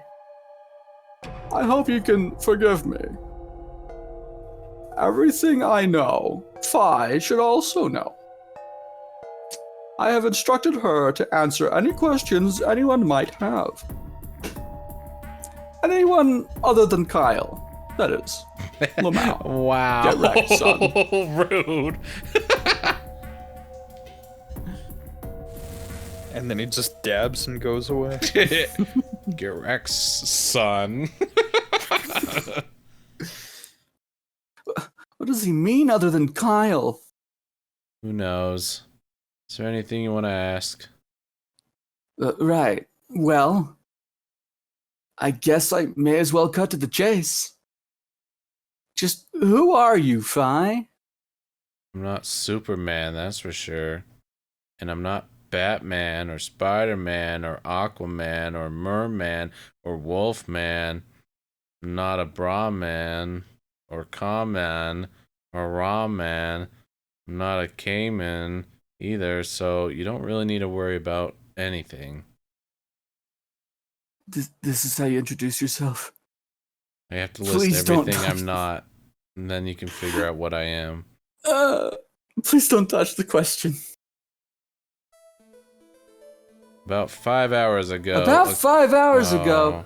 I hope you can forgive me. Everything I know, Phi should also know. I have instructed her to answer any questions anyone might have. Anyone other than Kyle, that is. Lamau. Wow. Get wrecked, son. Rude. And then he just dabs and goes away. Get wrecked, son. What does he mean other than Kyle? Who knows? Is there anything you want to ask? Right. Well, I guess I may as well cut to the chase. Just who are you, Phi? I'm not Superman, that's for sure. And I'm not Batman or Spider-Man or Aquaman or Merman or Wolfman. I'm not a Brahman or Kaman or Raman. I'm not a Cayman either, so you don't really need to worry about anything. This is how you introduce yourself. I have to list Please don't everything touch I'm not, and then you can figure out what I am. Please don't touch the question. About 5 hours ago. About 5 hours Oh, ago,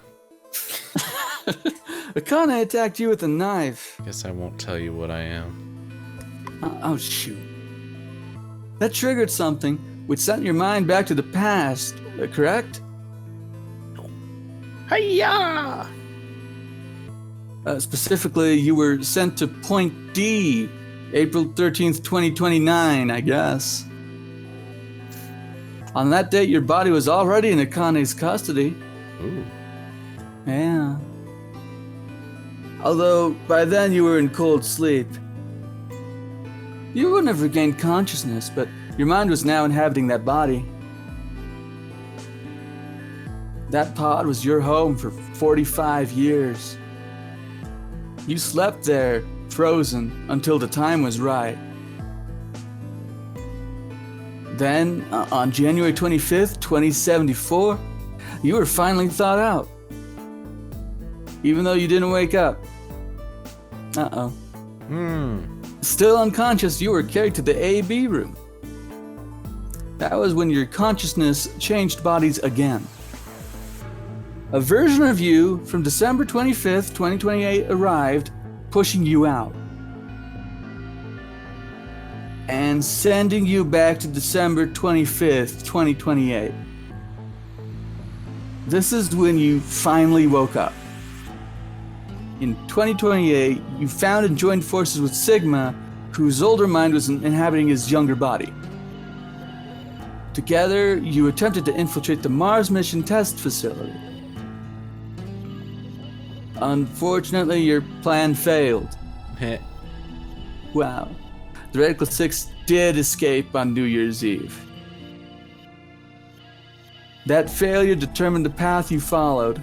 Akane attacked you with a knife. Guess I won't tell you what I am. Oh, shoot. That triggered something, which sent your mind back to the past, correct? Hiya! Specifically, you were sent to Point D, April 13th, 2029, I guess. On that date, your body was already in Akane's custody. Ooh. Yeah. Although, by then you were in cold sleep. You wouldn't have regained consciousness, but your mind was now inhabiting that body. That pod was your home for 45 years. You slept there, frozen, until the time was right. Then, on January 25th, 2074, you were finally thawed out. Even though you didn't wake up. Uh-oh. Still unconscious, you were carried to the AB room. That was when your consciousness changed bodies again. A version of you from December 25th, 2028 arrived, pushing you out. And sending you back to December 25th, 2028. This is when you finally woke up. In 2028, you found and joined forces with Sigma, whose older mind was inhabiting his younger body. Together, you attempted to infiltrate the Mars mission test facility. Unfortunately, your plan failed. Wow. The Radical Six did escape on New Year's Eve. That failure determined the path you followed.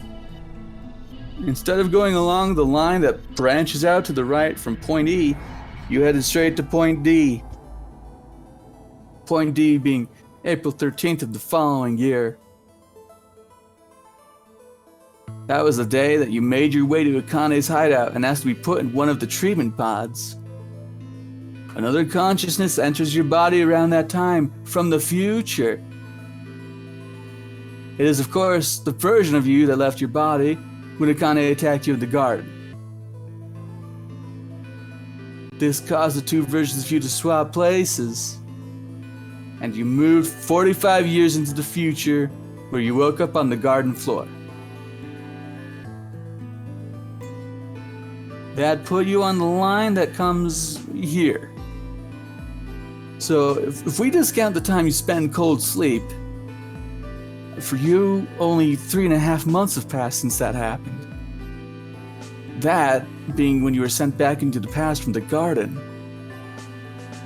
Instead of going along the line that branches out to the right from Point E, you headed straight to Point D. Point D being April 13th of the following year. That was the day that you made your way to Akane's hideout and asked to be put in one of the treatment pods. Another consciousness enters your body around that time from the future. It is, of course, the version of you that left your body when Akane attacked you in the garden. This caused the two versions of you to swap places. And you moved 45 years into the future, where you woke up on the garden floor. That put you on the line that comes here. So if we discount the time you spent in cold sleep, for you, only 3.5 months have passed since that happened. That being when you were sent back into the past from the garden.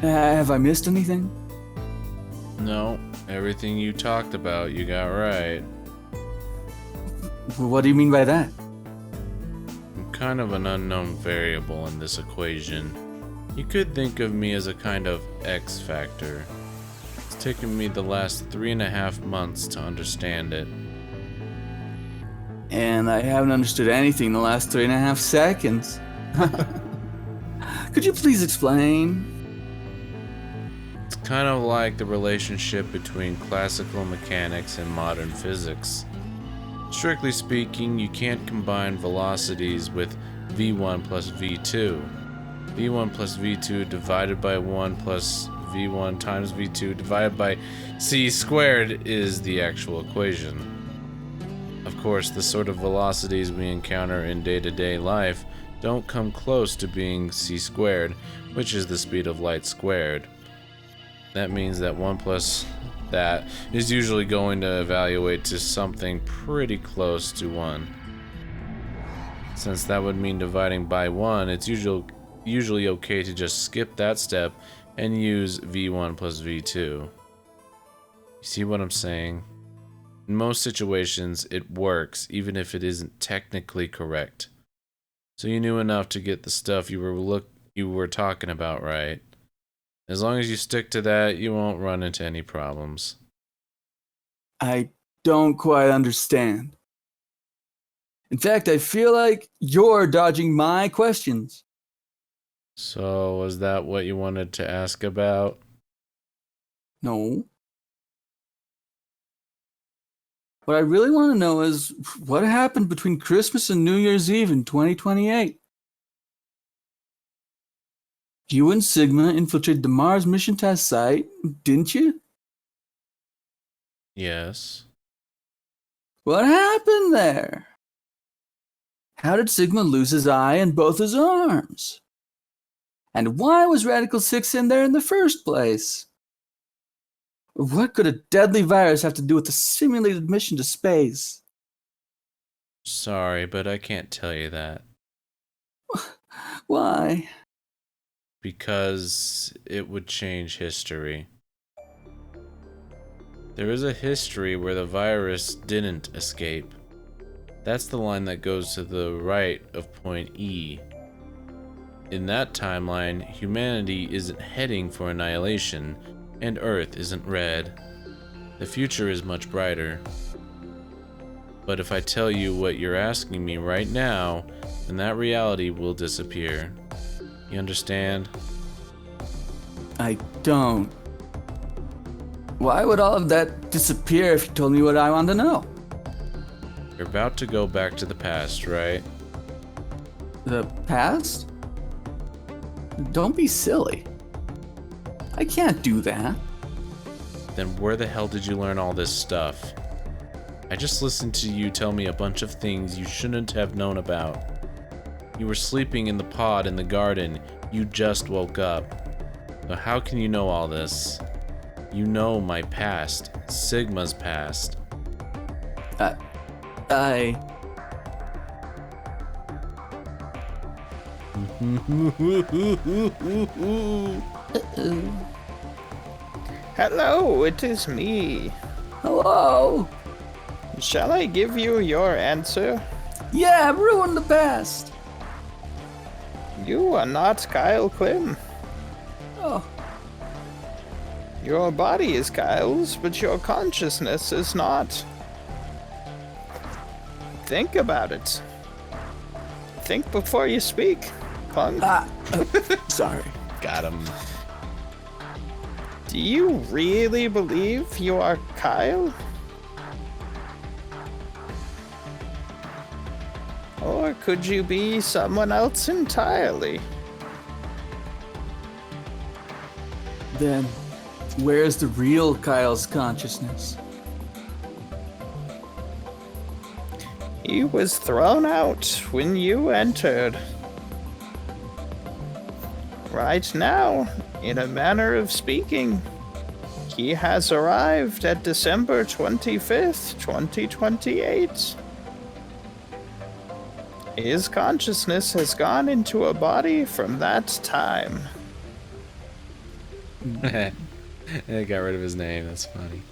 Have I missed anything? No, everything you talked about, you got right. What do you mean by that? I'm kind of an unknown variable in this equation. You could think of me as a kind of X Factor. It's taken me the last 3.5 months to understand it. And I haven't understood anything in the last 3.5 seconds. Could you please explain? It's kind of like the relationship between classical mechanics and modern physics. Strictly speaking, you can't combine velocities with v1 plus v2. v1 plus v2 divided by 1 plus v1 times v2 divided by c squared is the actual equation. Of course, the sort of velocities we encounter in day-to-day life don't come close to being c squared, which is the speed of light squared. That means that 1 plus that is usually going to evaluate to something pretty close to 1. Since that would mean dividing by 1, it's usually okay to just skip that step and use v1 plus v2. You see what I'm saying? In most situations, it works, even if it isn't technically correct. So you knew enough to get the stuff you were talking about right. As long as you stick to that, you won't run into any problems. I don't quite understand. In fact, I feel like you're dodging my questions. So, was that what you wanted to ask about? No. What I really want to know is what happened between Christmas and New Year's Eve in 2028? You and Sigma infiltrated the Mars mission test site, didn't you? Yes. What happened there? How did Sigma lose his eye and both his arms? And why was Radical 6 in there in the first place? What could a deadly virus have to do with a simulated mission to space? Sorry, but I can't tell you that. Why? Because it would change history. There is a history where the virus didn't escape. That's the line that goes to the right of point E. In that timeline, humanity isn't heading for annihilation, and Earth isn't red. The future is much brighter. But if I tell you what you're asking me right now, then that reality will disappear. You understand? I don't. Why would all of that disappear if you told me what I want to know? You're about to go back to the past, right? The past? Don't be silly. I can't do that. Then where the hell did you learn all this stuff? I just listened to you tell me a bunch of things you shouldn't have known about. You were sleeping in the pod in the garden. You just woke up. So how can you know all this? You know my past. Sigma's past. Hello, it is me. Hello? Shall I give you your answer? Yeah, ruin the past. You are not Kyle Klim. Oh, Your body is Kyle's, but your consciousness is not. Think about it. Think before you speak, punk. sorry. Got him. Do you really believe you are Kyle? Or could you be someone else entirely? Then, where's the real Kyle's consciousness? He was thrown out when you entered. Right now, in a manner of speaking, he has arrived at December 25th, 2028. His consciousness has gone into a body from that time. I got rid of his name. That's funny.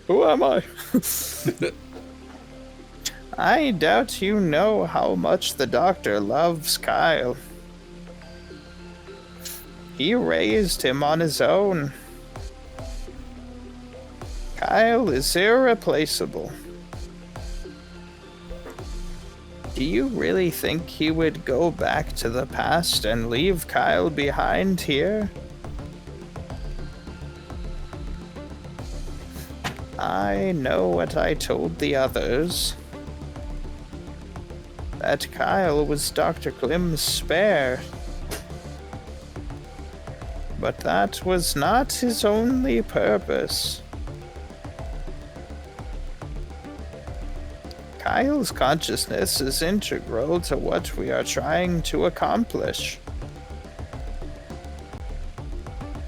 Who am I? I doubt you know how much the doctor loves Kyle. He raised him on his own. Kyle is irreplaceable. Do you really think he would go back to the past and leave Kyle behind here? I know what I told the others. That Kyle was Dr. Klim's spare. But that was not his only purpose. Kyle's consciousness is integral to what we are trying to accomplish.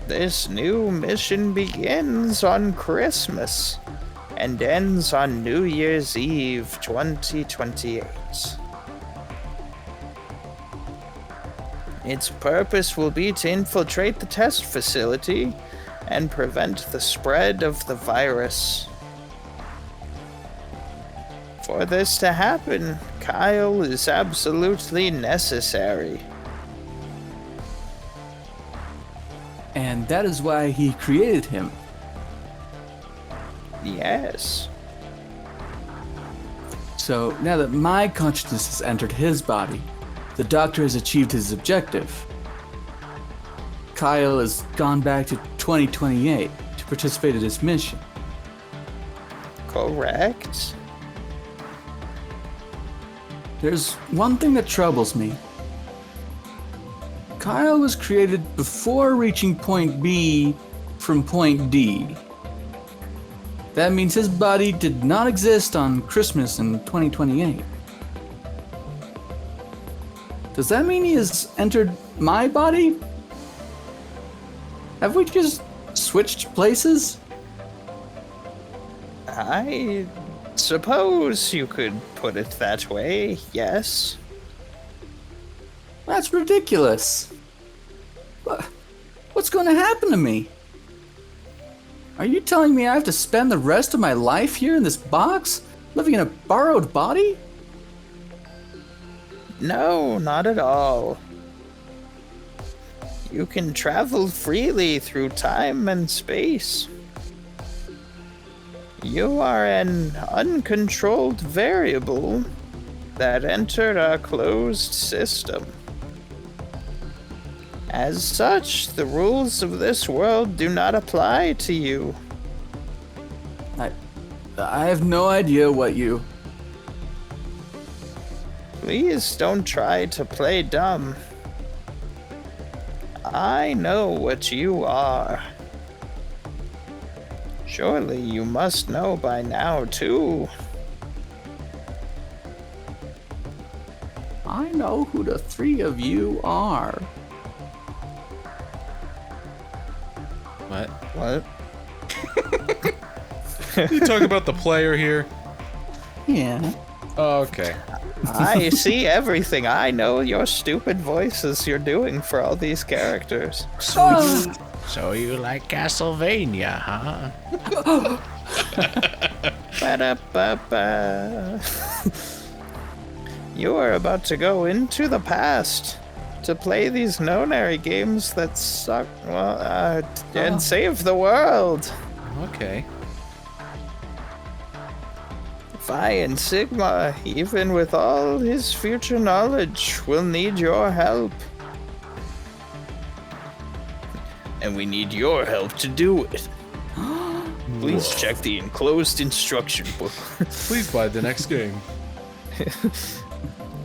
This new mission begins on Christmas and ends on New Year's Eve 2028. Its purpose will be to infiltrate the test facility and prevent the spread of the virus. For this to happen, Kyle is absolutely necessary. And that is why he created him. Yes. So now that my consciousness has entered his body, the doctor has achieved his objective. Kyle has gone back to 2028 to participate in his mission. Correct. There's one thing that troubles me. Kyle was created before reaching point B from point D. That means his body did not exist on Christmas in 2028. Does that mean he has entered my body? Have we just switched places? I suppose you could put it that way, yes. That's ridiculous. What's going to happen to me? Are you telling me I have to spend the rest of my life here in this box, living in a borrowed body? No, not at all. You can travel freely through time and space. You are an uncontrolled variable that entered our closed system. As such, the rules of this world do not apply to you. I have no idea what you... Please don't try to play dumb. I know what you are. Surely you must know by now, too. I know who the three of you are. What? What? You talking about the player here? Yeah. Oh, okay. I see everything. I know your stupid voices you're doing for all these characters. So you like Castlevania, huh? Ba-da-ba-ba. You are about to go into the past to play these nonary games that suck, and save the world. Okay. Phi and Sigma, even with all his future knowledge, will need your help. And we need your help to do it. Please check the enclosed instruction book. Please buy the next game.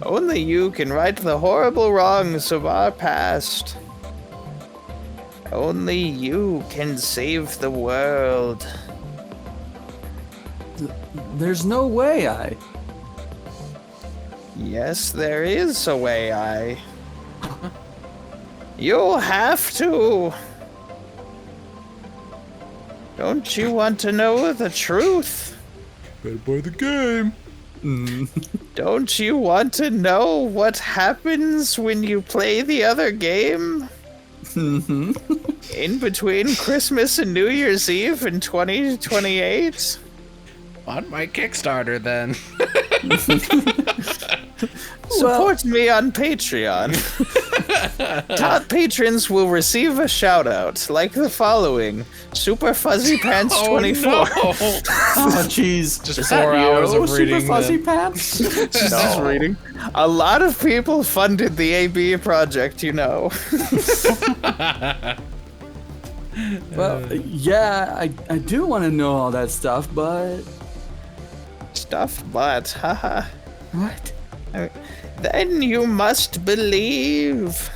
Only you can right the horrible wrongs of our past. Only you can save the world. There's no way I... Yes, there is a way, You'll have to. Don't you want to know the truth? Better buy the game. Don't you want to know what happens when you play the other game? In between Christmas and New Year's Eve in 2028? On my Kickstarter, then. Support me on Patreon. Top patrons will receive a shout out like the following: Super Fuzzy Pants 24. Oh, jeez. Just Is 4 that hours you, of Super reading Fuzzy them. Pants? Just reading. A lot of people funded the AB project, you know. Well, yeah, I do want to know all that stuff, but Haha. what? Then you must believe.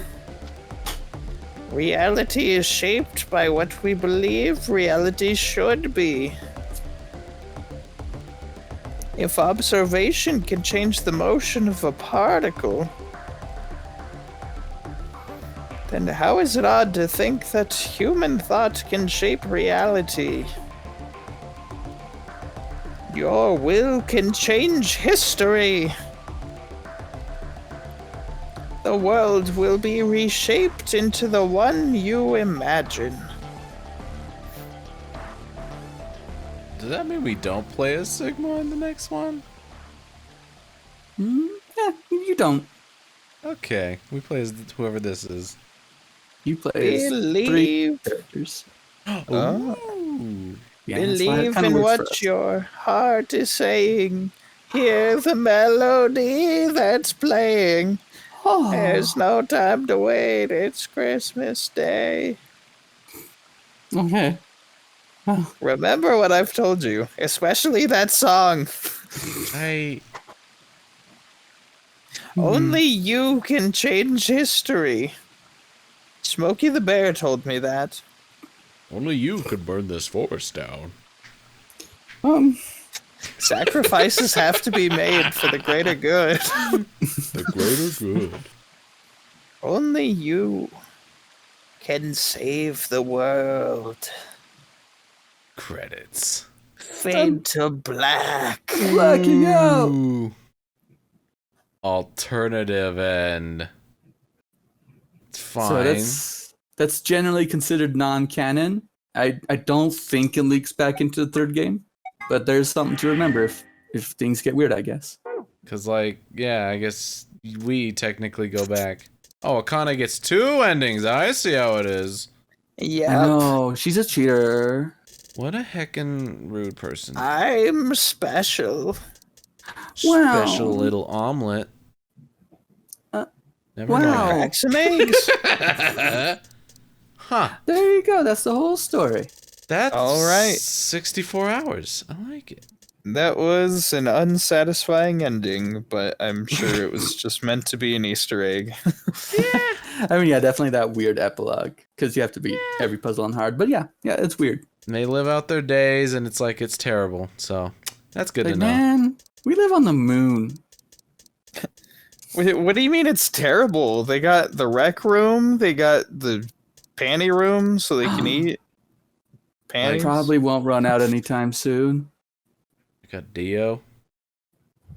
Reality is shaped by what we believe reality should be. If observation can change the motion of a particle, then how is it odd to think that human thought can shape reality? Your will can change history. The world will be reshaped into the one you imagine. Does that mean we don't play as Sigma in the next one? Yeah, you don't. Okay, we play as whoever this is. You play as 3 Believe. characters. Ooh. Yeah, that's why it Believe kinda in works for what us. your heart is saying. Hear the melody that's playing. Oh, There's no time to wait. It's Christmas Day. okay. Remember what I've told you, especially that song. Only you can change history. Smokey the Bear told me that. Only you could burn this forest down. Sacrifices have to be made for the greater good. The greater good. Only you can save the world. Credits. Fade to black. Blacking out. Ooh. Alternative end. It's fine. So that's generally considered non-canon. I don't think it leaks back into the third game, but there's something to remember if things get weird, I guess. Cause like, yeah, I guess we technically go back. Oh, Akane gets 2 endings. I see how it is. Yeah. I know, she's a cheater. What a heckin' rude person. I'm special. Wow. Special little omelet. Never Wow. mind. Crack some eggs. Huh. There you go, that's the whole story. That's All right. 64 hours. I like it. That was an unsatisfying ending, but I'm sure it was just meant to be an Easter egg. I mean, yeah, definitely that weird epilogue, because you have to beat every puzzle on hard. But yeah, it's weird. And they live out their days, and it's like it's terrible. So that's good Like, to know. man, we live on the moon. Wait, what do you mean it's terrible? They got the rec room, they got the panty room so they can eat panties. Probably won't run out anytime soon. We got Dio.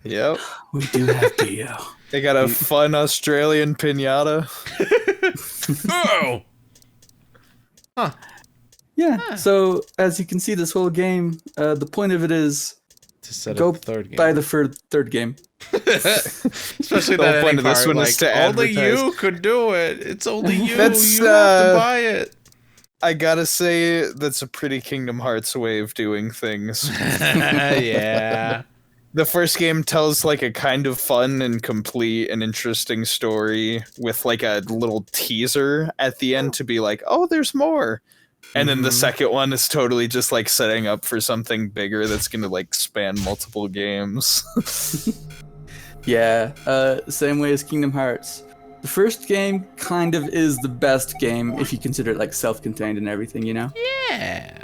Yep. We do have Dio. They got a fun Australian pinata. Oh! Huh. Yeah. So as you can see, this whole game, the point of it is To set go up the third game. buy the third game. Especially The that whole point ending of this part, one like, is to only advertise. you could do it. It's only you. That's, You have to buy it. I gotta say, that's a pretty Kingdom Hearts way of doing things. Yeah. The first game tells like a kind of fun and complete and interesting story with like a little teaser at the end to be like, oh, there's more. And then the second one is totally just like setting up for something bigger that's gonna like span multiple games. Yeah. Same way as Kingdom Hearts. The first game kind of is the best game if you consider it like self-contained and everything, you know? Yeah.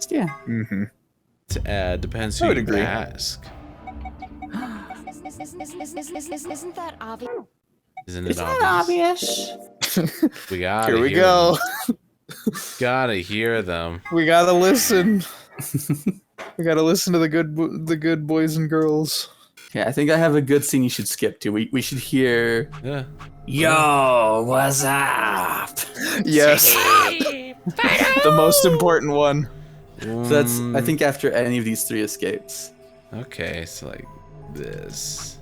Yeah. Mm-hmm. Depends I who would you agree. ask. Isn't that obvious? Isn't it Isn't that obvious? obvious? We gotta Here we hear go. them. Gotta hear them. We gotta listen. We gotta listen to the good boys and girls. Okay, I think I have a good scene you should skip to. We should hear. Yeah. Yo, what's up? Yes. The most important one. So that's I think after any of these 3 escapes. Okay, so like this.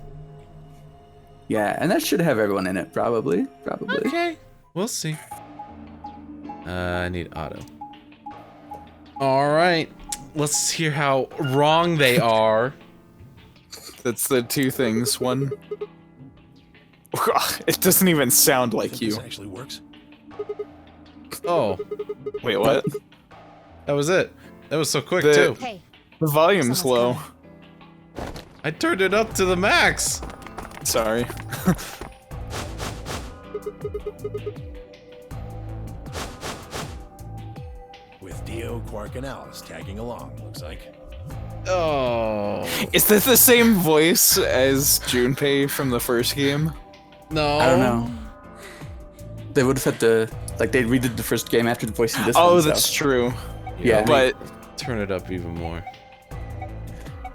Yeah, and that should have everyone in it, probably. Okay, we'll see. I need auto. All right, let's hear how wrong they are. That's the two things. One, it doesn't even sound like you. This actually works. Oh, Wait, what? that was it. That was so quick The- too. Hey, The volume's Someone's low. I turned it up to the max. Sorry. With Dio, Quark, and Alice tagging along, looks like. Oh Is that the same voice as Junpei from the first game? no. I don't know. They would have had to, like, they redid the first game after voicing this Oh, one. that's true. Yeah, But Turn it up even more.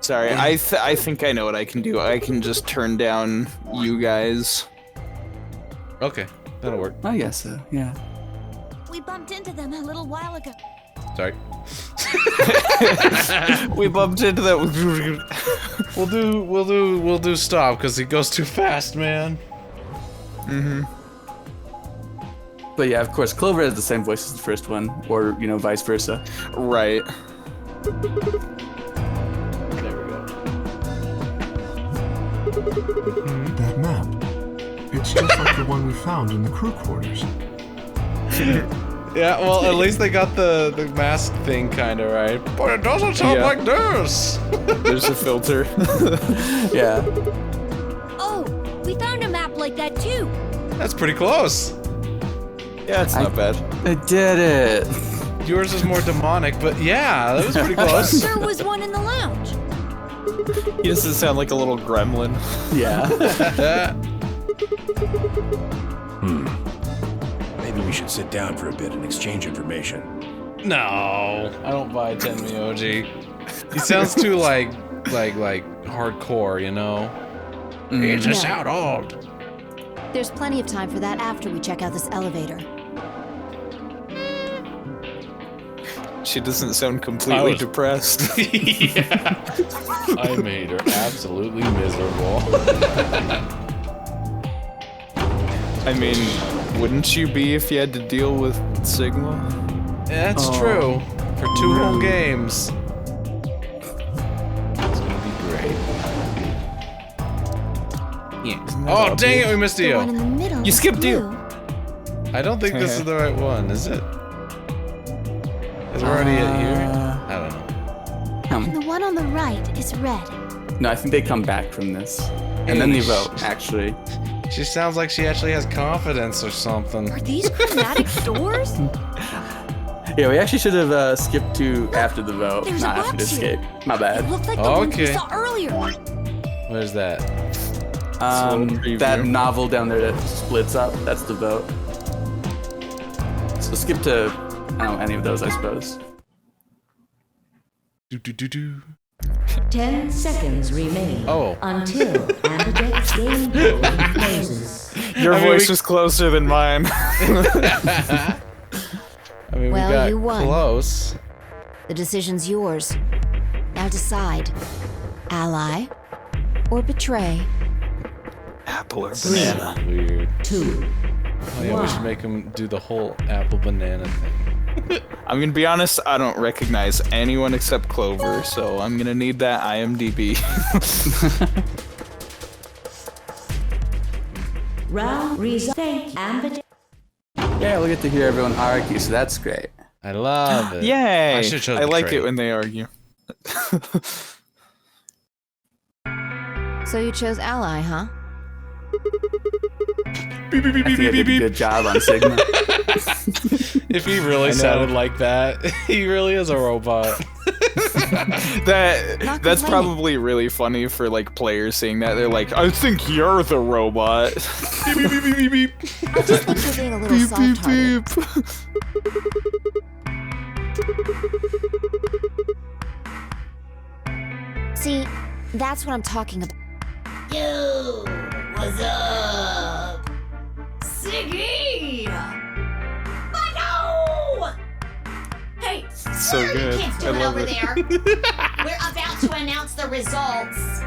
sorry, I think I know what I can do. I can just turn down you guys. Okay, that'll work. I guess so, yeah. we bumped into them a little while ago. Sorry. We bumped into that. We'll do stop because he goes too fast, man. But yeah, of course, Clover has the same voice as the first one, or, you know, vice versa. Right. There we go. That map. It's just like the one we found in the crew quarters. Yeah, well, at least they got the mask thing kind of right. But it doesn't sound Yeah. like this. There's a filter. Yeah. Oh, we found a map like that too. That's pretty close. Yeah, it's not bad. I did it! Yours is more demonic, but yeah, that was pretty close. There was one in the lounge. He doesn't sound like a little gremlin. Yeah. Maybe we should sit down for a bit and exchange information. No, I don't buy Tenmyoji. He sounds too like hardcore, you know. You Mm. just sound old. There's plenty of time for that after we check out this elevator. She doesn't sound completely depressed. Yeah. I made her absolutely miserable. I mean, wouldn't you be if you had to deal with Sigma? That's true. For 2 whole games. It's gonna be great. Yeah. Oh, dang it, we missed The Dio. one in the middle. You is skipped you. blue. I don't think this is the right one, is it? Is we're already at here? I don't know. And the one on the right is red. No, I think they come back from this. And then they vote, actually. She sounds like she actually has confidence or something. Are these chromatic doors? Yeah, we actually should have skipped to after the vote, There's not a after the box here. escape. My It bad. looked like the ones we Okay. saw earlier. Where's that? a little preview. That novel down there that splits up, that's the vote. So skip to, I don't know, any of those, I suppose. Do do do do. 10 seconds remain Oh. until Ambidex's game code closes. Your I mean, voice we- was closer than mine. I mean, Well, we got you won. close. The decision's yours. Now decide. Ally or betray? Apple or banana? Weird. 2. Oh yeah, we should make him do the whole apple banana thing. I'm gonna be honest, I don't recognize anyone except Clover, so I'm gonna need that IMDb. Round result. Thank you. Ambidex. Yeah, we'll get to hear everyone argue, so that's great. I love it. Yay! I should've chosen I like Betray. it when they argue. So you chose Ally, huh? Beep, beep, beep, I think I beep, did a beep, good job on Sigma. If he really sounded like that, he really is a robot. That's complaining. probably really funny for like players seeing that. They're like, I think you're the robot. Beep, beep, beep, beep, beep, beep. I just think you're being a little soft-hearted. See, that's what I'm talking about. Yo, what's up? Siggy! No! Hey, So good. kids I doing love over it. there? We're about to announce the results.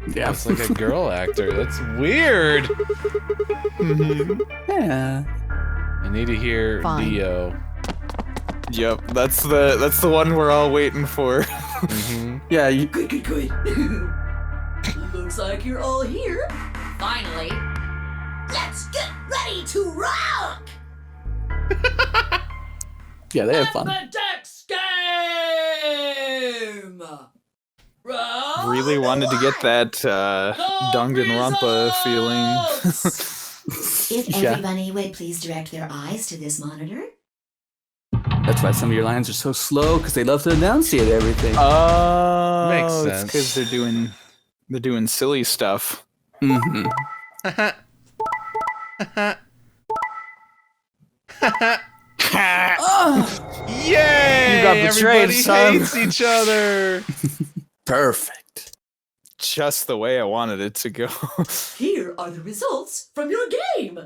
Yeah. It's like a girl actor. That's weird. Yeah. I need to hear Fine. Dio. Yep, that's the one we're all waiting for. Yeah, you. Good, good, good. Looks like you're all here. Finally. Let's get ready to rock! Yeah, they have fun. Dex game! Round Really wanted to get that Danganronpa feeling. If Yeah. everybody would please direct their eyes to this monitor. That's why some of your lines are so slow, because they love to enunciate everything. Oh, Makes it's sense. because they're doing silly stuff. Mm-hmm. Yay! You got betrayed, Everybody son. hates each other. Perfect. Just the way I wanted it to go. Here are the results from your game.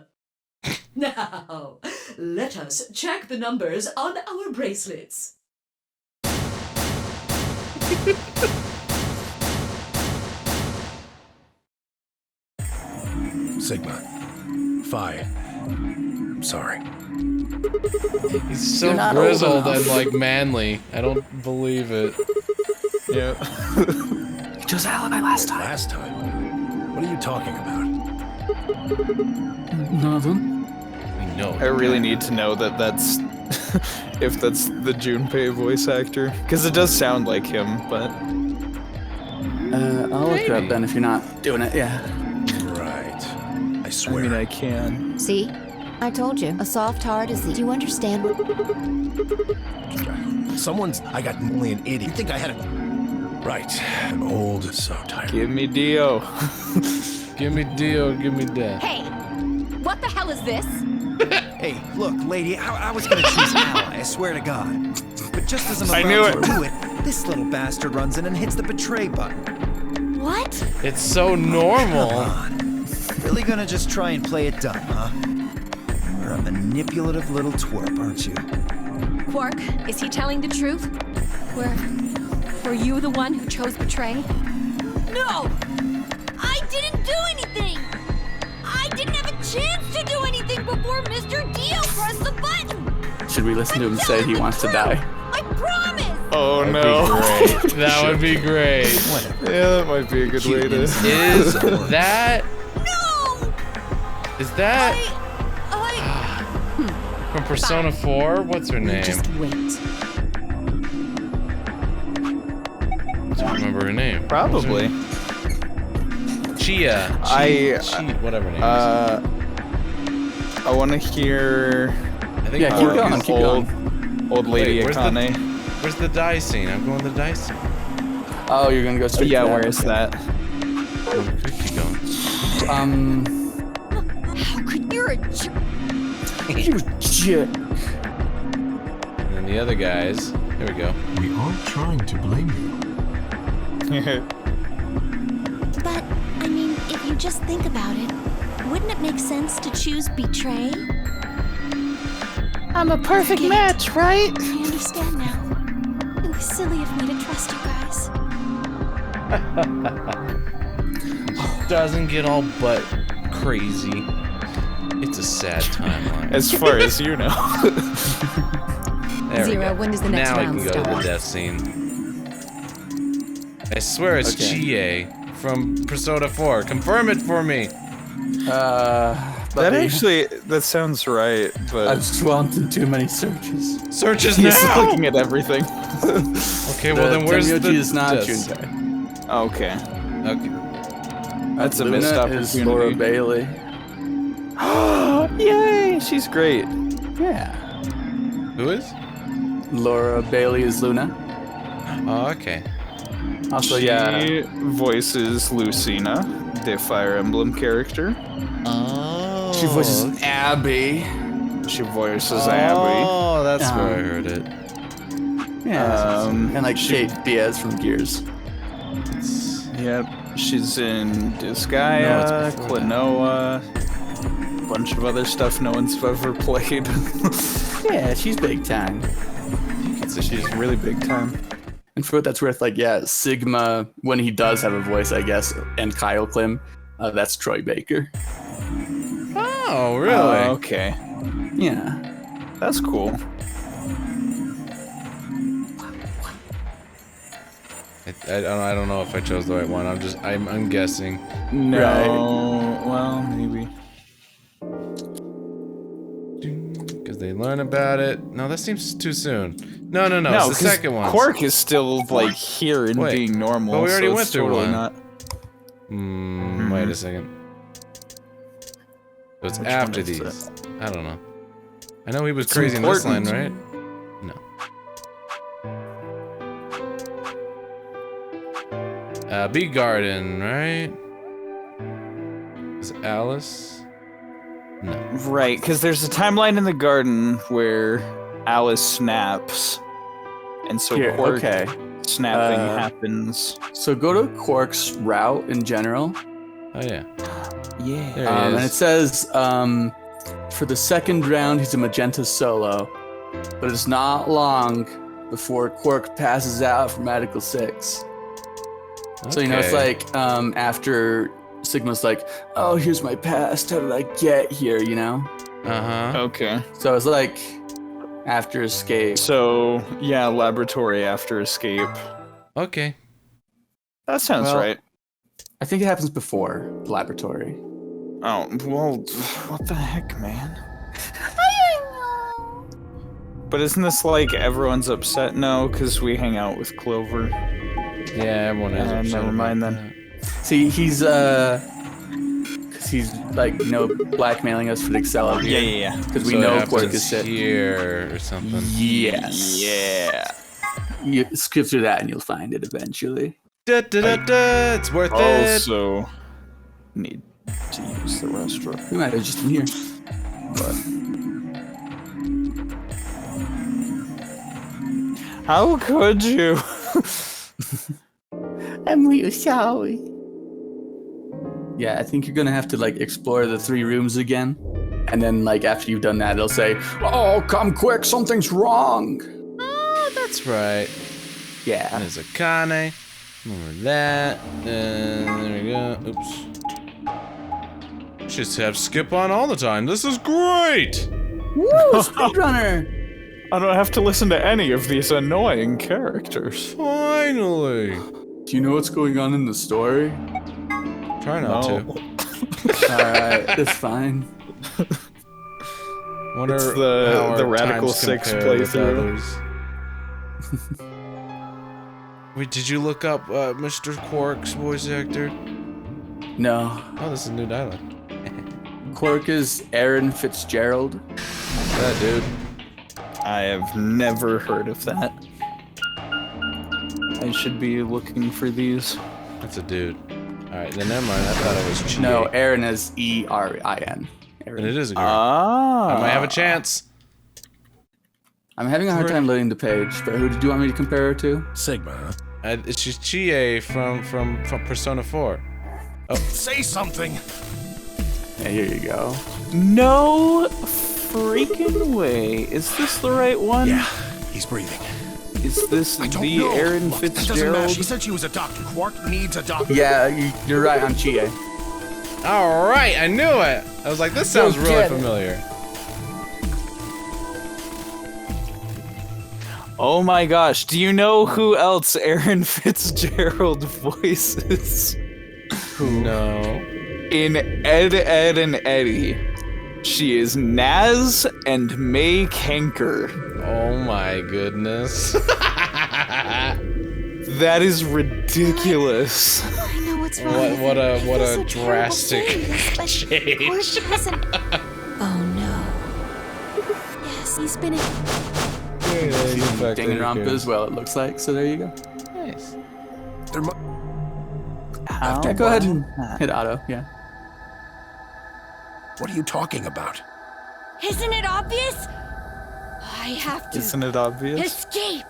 Now, let us check the numbers on our bracelets. Sigma. Phi. I'm sorry. He's so You're not grizzled old and enough. like manly. I don't believe it. Yeah. You chose alibi last time. Last time? What are you talking about? Nothing. We know. I really need to know that that's if that's the Junpei voice actor, because it does sound like him, but I'll look it up Maybe. then if you're not doing it. Yeah. Right. I I swear. mean I can. See? I told you. A soft heart is the. Do you understand what. I got only an idiot. You think I had a... Right. I'm old, so tired. Give me Dio. Give me Dio, give me that. Hey, what the hell is this? Hey, look, lady, I was gonna choose ally, I swear to God. But just as I'm I about knew to it. do it, this little bastard runs in and hits the betray button. What? It's so normal. Come on. Really gonna just try and play it dumb, huh? You're a manipulative little twerp, aren't you? Quark, is he telling the truth? Were you the one who chose betray? No! I didn't do anything! I didn't have a chance to do anything before Mr. Dio pressed the button! Should we listen to him say he wants to die? I promise! Oh That'd no. be great. That would be great. Yeah, that might be a good way to. Is that No! from Persona 4? What's her name? Just wait. I don't remember her name. Probably. Chia. Whatever her name I want to hear is. I think Yeah, keep Mark going, is- keep going. old lady Wait, Akane. Where's the die scene? I'm going to the die scene. Oh, you're gonna go straight Yeah, to that. where is that? Keep going. How could you're a You jerk. And then the other guys. Here we go. We aren't trying to blame you. But, I mean, if you just think about it, wouldn't it make sense to choose betray? I'm a perfect match, right? I understand now. It was silly of me to trust you guys. Doesn't get all butt crazy. It's a sad timeline. As far as you know. There we Zero, go. when does the next now round I can go to start? the death scene. I swear it's Okay. Chie from Persona 4. Confirm it for me. That buddy, actually, that sounds right, but I've swamped in too many searches. Searches he's now. looking at everything. Okay, well then where's the? Temyoji is not disc? Junpei. Okay. Okay. That's a Luna missed is Laura opportunity. Bailey. Yay! She's great. Yeah. Who is? Laura Bailey is Luna. Oh, okay. Also, She yeah. voices Lucina, the Fire Emblem character. Oh. She voices Abby. She voices Abby. Oh, that's Yeah. where I heard it. Yeah. and like she- Kate Diaz from Gears. Yep. She's in No, Disgaea, it's before that. Klonoa, a bunch of other stuff no one's ever played. Yeah, she's big time. So she's really big time. And for what that's worth, like, yeah, Sigma, when he does have a voice, I guess, and Kyle Klim, that's Troy Baker. Oh, really? Okay. Yeah. That's cool. I don't know if I chose the right one. I'm guessing. No. Right. Well, maybe. Because they learn about it. No, that seems too soon. No, it's the 'cause second one. Quark is still like here and Wait, being normal. but we already so went it's through totally one. not. Wait a second. So it's Which after one is these. I don't know. I know he was It's crazy in this line, important. right? No. Bee Garden, right? Is it Alice? No. Right, because there's a timeline in the garden where Alice snaps, and so Here, Quark okay. snapping happens. So go to Quark's route in general. Oh, yeah. Yeah. There he And is. it says, for the second round, he's a magenta solo. But it's not long before Quark passes out from Radical 6. So, you know, it's Okay. like after Sigma's like, oh, here's my past. How did I get here, you know? Uh-huh. Okay. So it's like after Escape. So, yeah, laboratory after escape. Okay. That sounds Well, right. I think it happens before the laboratory. Oh, well, what the heck, man? But isn't this like everyone's upset now because we hang out with Clover? Yeah, everyone is upset Never mind about then. See, he's, because he's, like, you know, blackmailing us for the Excel. Yeah. Because that. we So it know happens Quark is sick. here or something. Yes. Yeah. You skip through that and you'll find it eventually. Da, da, da, da, it's worth it. Also, need to use the restroom. We might have just been here. How could you? I'm real sorry. Yeah, I think you're gonna have to like explore the 3 rooms again. And then like after you've done that, it'll say, oh, come quick, something's wrong. Oh, that's right. Yeah. There's Akane. Remember that. And there we go. Oops. Just have Skip on all the time. This is great! Woo, speedrunner! I don't have to listen to any of these annoying characters. Finally! Do you know what's going on in the story? Try not to. Alright, it's fine. Wonder It's how the our Radical times 6 compare with playthrough. others. Wait, did you look up Mr. Quark's voice actor? No. Oh, this is new dialogue. Quark is Aaron Fitzgerald. That dude. I have never heard of that. I should be looking for these. That's a dude. Alright, then never mind. I thought it was Chi. No, Aaron is E-R-I-N. Aaron. And it is a girl. Ah. I might have a chance. I'm having a hard time loading the page, but who did you want me to compare her to? Sigma. She's Chie from Persona 4. Say something. Yeah, here you go. No freaking way. Is this the right one? Yeah, he's breathing. Is this I don't the know. Aaron Look, that doesn't matter. Fitzgerald? She said she was a doctor. Quark needs a doctor. Yeah, you're right on Chie. Alright, I knew it! I was like, this sounds really get it. familiar. Oh my gosh, do you know who else Aaron Fitzgerald voices? No. In Ed, Ed, and Eddie. She is Naz and May Kanker. Oh my goodness. That is ridiculous. I know what's wrong. what a It is terrible drastic thing, but change. Quark hasn't. Oh no. Yes, he's been. Danganronpa as well, it looks like. So there you go. Nice. There mu- How? Yeah, go ahead and hit auto. Yeah. What are you talking about? Isn't it obvious? I have to Isn't it obvious? escape.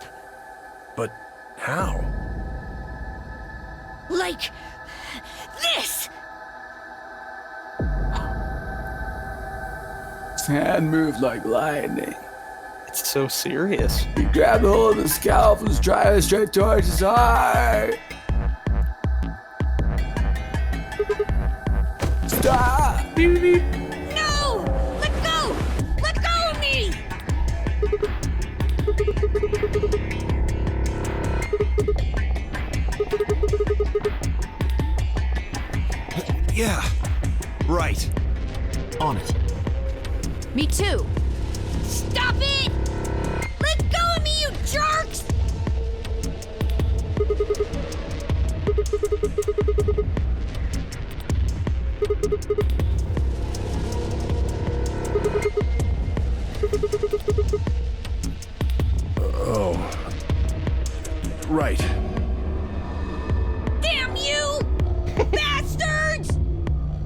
But how? Like this. His hand moved like lightning. It's so serious. He grabbed hold of the scalp and was driving straight towards his heart. Stop! No! Let go! Let go of me! Yeah. Right. On it. Me too. Stop it! Let go of me, you jerks! Oh. Right. Damn you! Bastards!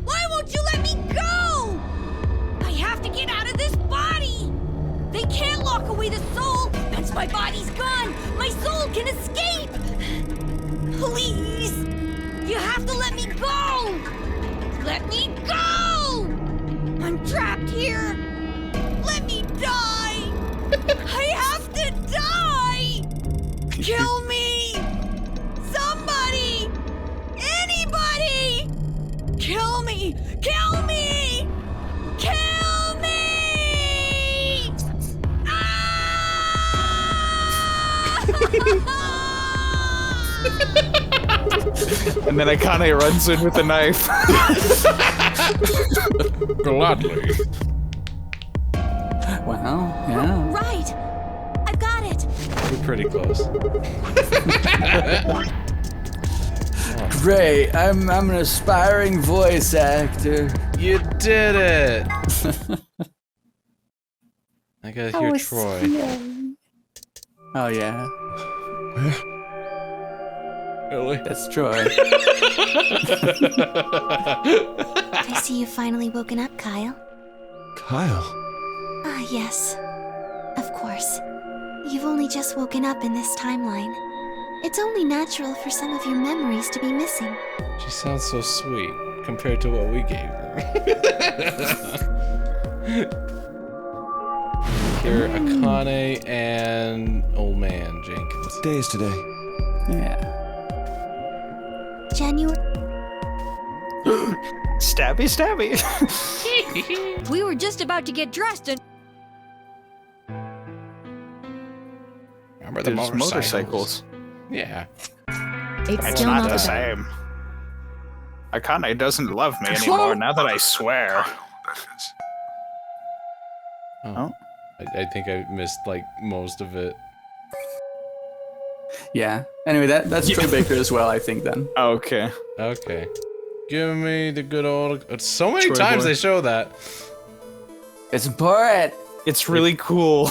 Why won't you let me go? I have to get out of this body! They can't lock away the soul! Once my body's gone, my soul can escape! Please! You have to let me go! Let me go! I'm trapped here! Let me die! I have to die! Kill me! Somebody! Anybody! Kill me! Kill me! Kill me! And then Akane runs in with a knife. Gladly. Wow, yeah. Right! I've got it! We're pretty close. Great, I'm an aspiring voice actor. You did it! I gotta hear was Troy. Oh yeah, Really? that's Troy. I see you've finally woken up, Kyle. Kyle. Ah, yes. Of course. You've only just woken up in this timeline. It's only natural for some of your memories to be missing. She sounds so sweet compared to what we gave her. You're Akane and old man Jenkins. What day is today? Yeah. January. Stabby, stabby. We were just about to get dressed and Remember the There's motorcycles. Yeah. It's It's still not not the the same. Akane doesn't love me anymore now that I swear. Oh. I think I missed like most of it. Yeah. Anyway, that's Troy Baker as well, I think then. Okay. Okay. Give me the good old. So many Troy times boy. they show that. It's important. It's really cool.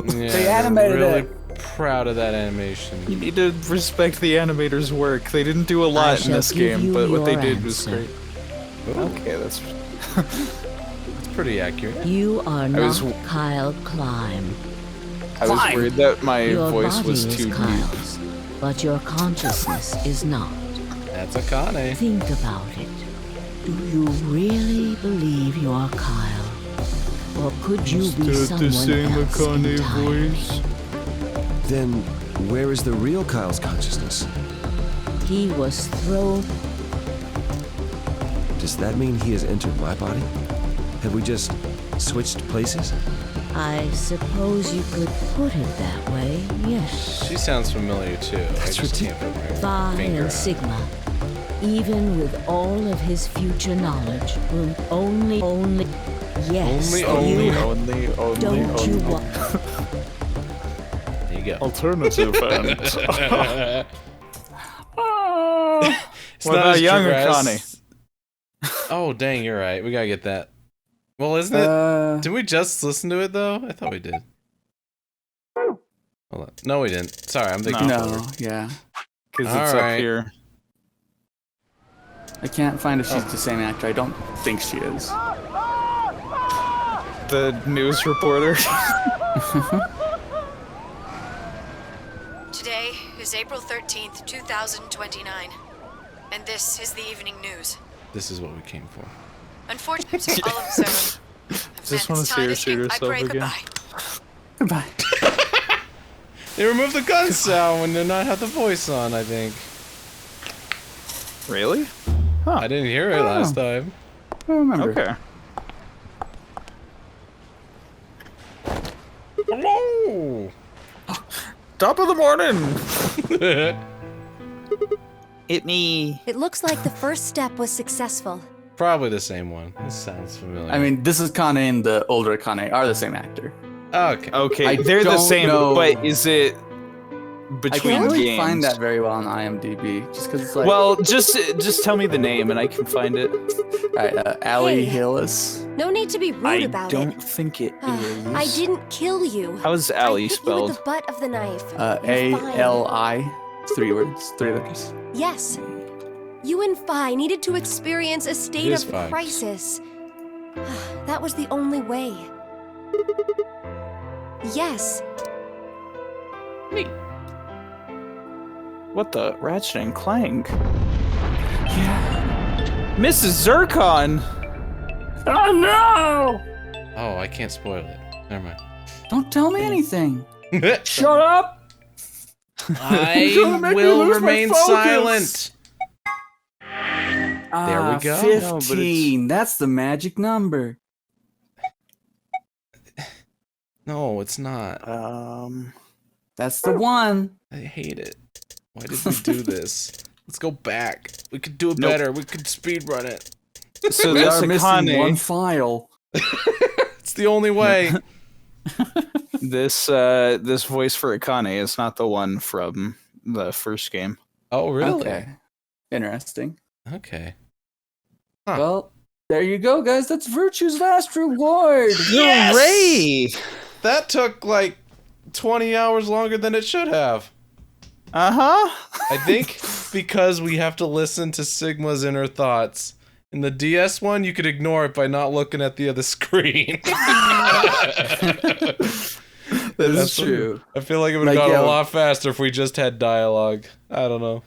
Yeah, They animated really it. proud of that animation. You need to respect the animators' work. They didn't do a lot in shall this give game, you but what they your did was answer. great. Okay, that's. It's pretty accurate. You are was- not Kyle Climb. I was worried that my Your voice body was is too deep. Kyle's, but your consciousness is not. That's Akane. Think about it. Do you really believe you are Kyle? Or could you be someone else in time? Then, where is the real Kyle's consciousness? He was thrown. Does that mean he has entered my body? Have we just switched places? I suppose you could put it that way, yes. She sounds familiar too. That's I just can't put my Phi finger and on it. Sigma, even with all of his future knowledge, will only, yes, Only. don't you want? There you go. Alternative end. It's What not about as young dramatic. Oh dang, you're right. We gotta get that. Well, isn't it? Did we just listen to it though? I thought we did. Hold on. No, we didn't. Sorry, I'm thinking. No, forward. yeah. Because it's Alright. up here. I can't find if she's the same actor. I don't think she is. The news reporter. Today is April 13th, 2029, and this is the evening news. This is what we came for. Unfortunately, all of 7. Just want to see her shoot herself again. Goodbye. Goodbye. They remove the gun sound when they're not have the voice on, I think. Really? I didn't hear it last time. I don't remember. Okay. Hello! Top of the morning! It me. It looks like the first step was successful. Probably the same one. This sounds familiar. I mean, this is Kane and the older Kane are the same actor. Okay. Okay, they're the same, but is it I between can't really games? find that very well on IMDb, just because it's like. Well, just tell me the name and I can find it. Ali Hey. Hillis. No need to be rude I about don't it. think it is. I didn't kill you. How's I Ali hit you spelled? with the butt of the knife. You're fine. ALI. It's 3 words, 3 letters. Yes. You and Phi needed to experience a state It is of Phi. crisis. That was the only way. Yes. What the Ratchet and Clank? Yeah. Mrs. Zircon. Oh no! Oh, I can't spoil it. Never mind. Don't tell me anything. Shut up! I gonna make me will lose my remain focus. silent. There we go. 15. That's the magic number. No, it's not. That's the one. I hate it. Why did we do this? Let's go back. We could do it Nope. better. We could speed run it. So We this are missing Akane, one file. It's the only way. this voice for Akane is not the one from the first game. Oh, really? Okay. Interesting. Okay. Well, there you go, guys. That's Virtue's last reward. Hooray! That took like 20 hours longer than it should have. Uh-huh. I think because we have to listen to Sigma's inner thoughts. In the DS one, you could ignore it by not looking at the other screen. That is true. I feel like it would have Like, gone a yo. lot faster if we just had dialogue. I don't know.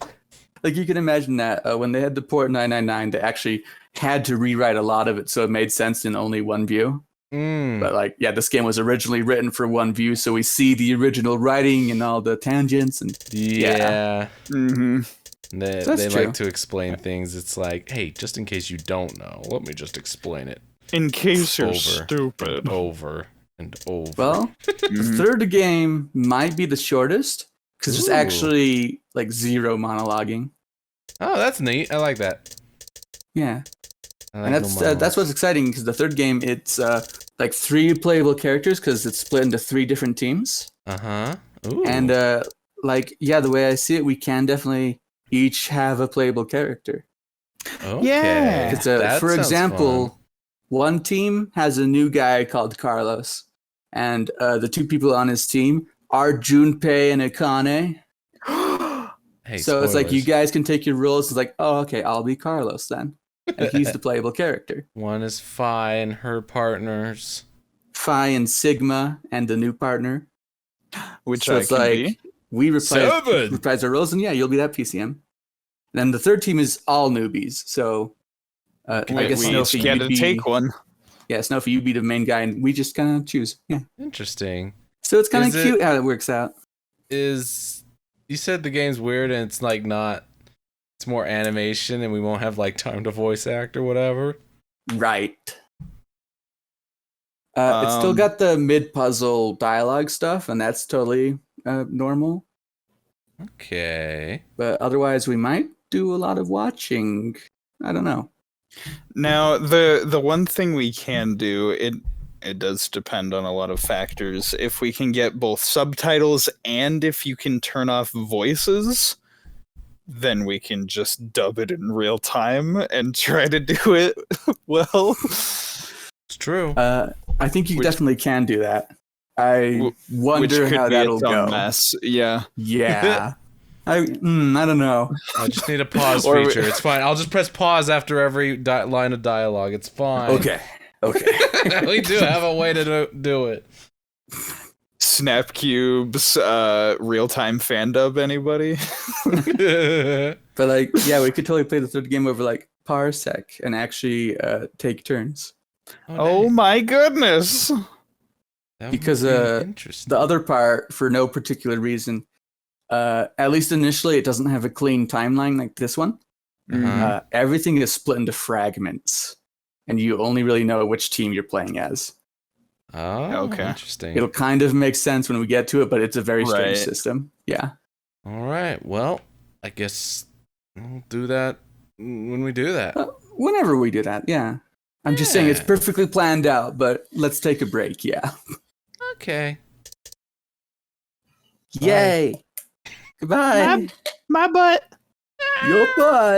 Like, you can imagine that when they had to port 999, they actually had to rewrite a lot of it so it made sense in only one view. But, like, yeah, this game was originally written for one view, so we see the original writing and all the tangents. And Yeah. Mm-hmm. They That's true. like to explain things. It's like, hey, just in case you don't know, let me just explain it. In case you're Over stupid. and over and over. Well, the third game might be the shortest because there's Ooh. actually like 0 monologuing. Oh, that's neat. I like that. Yeah, I like and that's what's exciting because the third game it's like 3 playable characters because it's split into 3 different teams. Uh-huh. And like yeah, the way I see it, we can definitely each have a playable character. Okay. Yeah. It's, That for sounds example, fun. one team has a new guy called Carlos, and the 2 people on his team are Junpei and Akane. Hey, So it's like you spoilers. guys can take your roles. It's like, oh, okay, I'll be Carlos then, and he's the playable character. One is Phi and her partners. Phi and Sigma and the new partner. Which So I it's can like be. we Seven. reprise our roles, and yeah, you'll be that PCM. Then the third team is all newbies. So I guess we Snowfy, each get you'd to be, take one. yeah, Snowfy, you'd be the main guy, and we just kind of choose. Yeah. Interesting. So it's kind Is of it- cute how it works out. You said the game's weird and it's like not, it's more animation and we won't have like time to voice act or whatever. Right. It's still got the mid-puzzle dialogue stuff, and that's totally normal. Okay. But otherwise, we might do a lot of watching. I don't know. Now, the one thing we can do, it does depend on a lot of factors. If we can get both subtitles and if you can turn off voices, then we can just dub it in real time and try to do it well. It's true. I think you Which- definitely can do that. I wonder Which could how be that'll its own go. mess. Yeah. Yeah. I don't know. I just need a pause Or we- feature. It's fine. I'll just press pause after every line of dialogue. It's fine. Okay. We do have a way to do it. Snapcube's real-time fan dub, anybody? But like, yeah, we could totally play the third game over like Parsec and actually take turns. Oh my goodness! That because would be interesting. the other part, for no particular reason, at least initially, it doesn't have a clean timeline like this one. Everything is split into fragments, and you only really know which team you're playing as. Oh, Okay. interesting. It'll kind of make sense when we get to it, but it's a very strange Right. system. Yeah. All right. Well, I guess we'll do that when we do that. Whenever we do that, yeah. I'm just saying it's Yeah. perfectly planned out, but let's take a break, yeah. Okay. Yay. Goodbye. My butt. Your butt.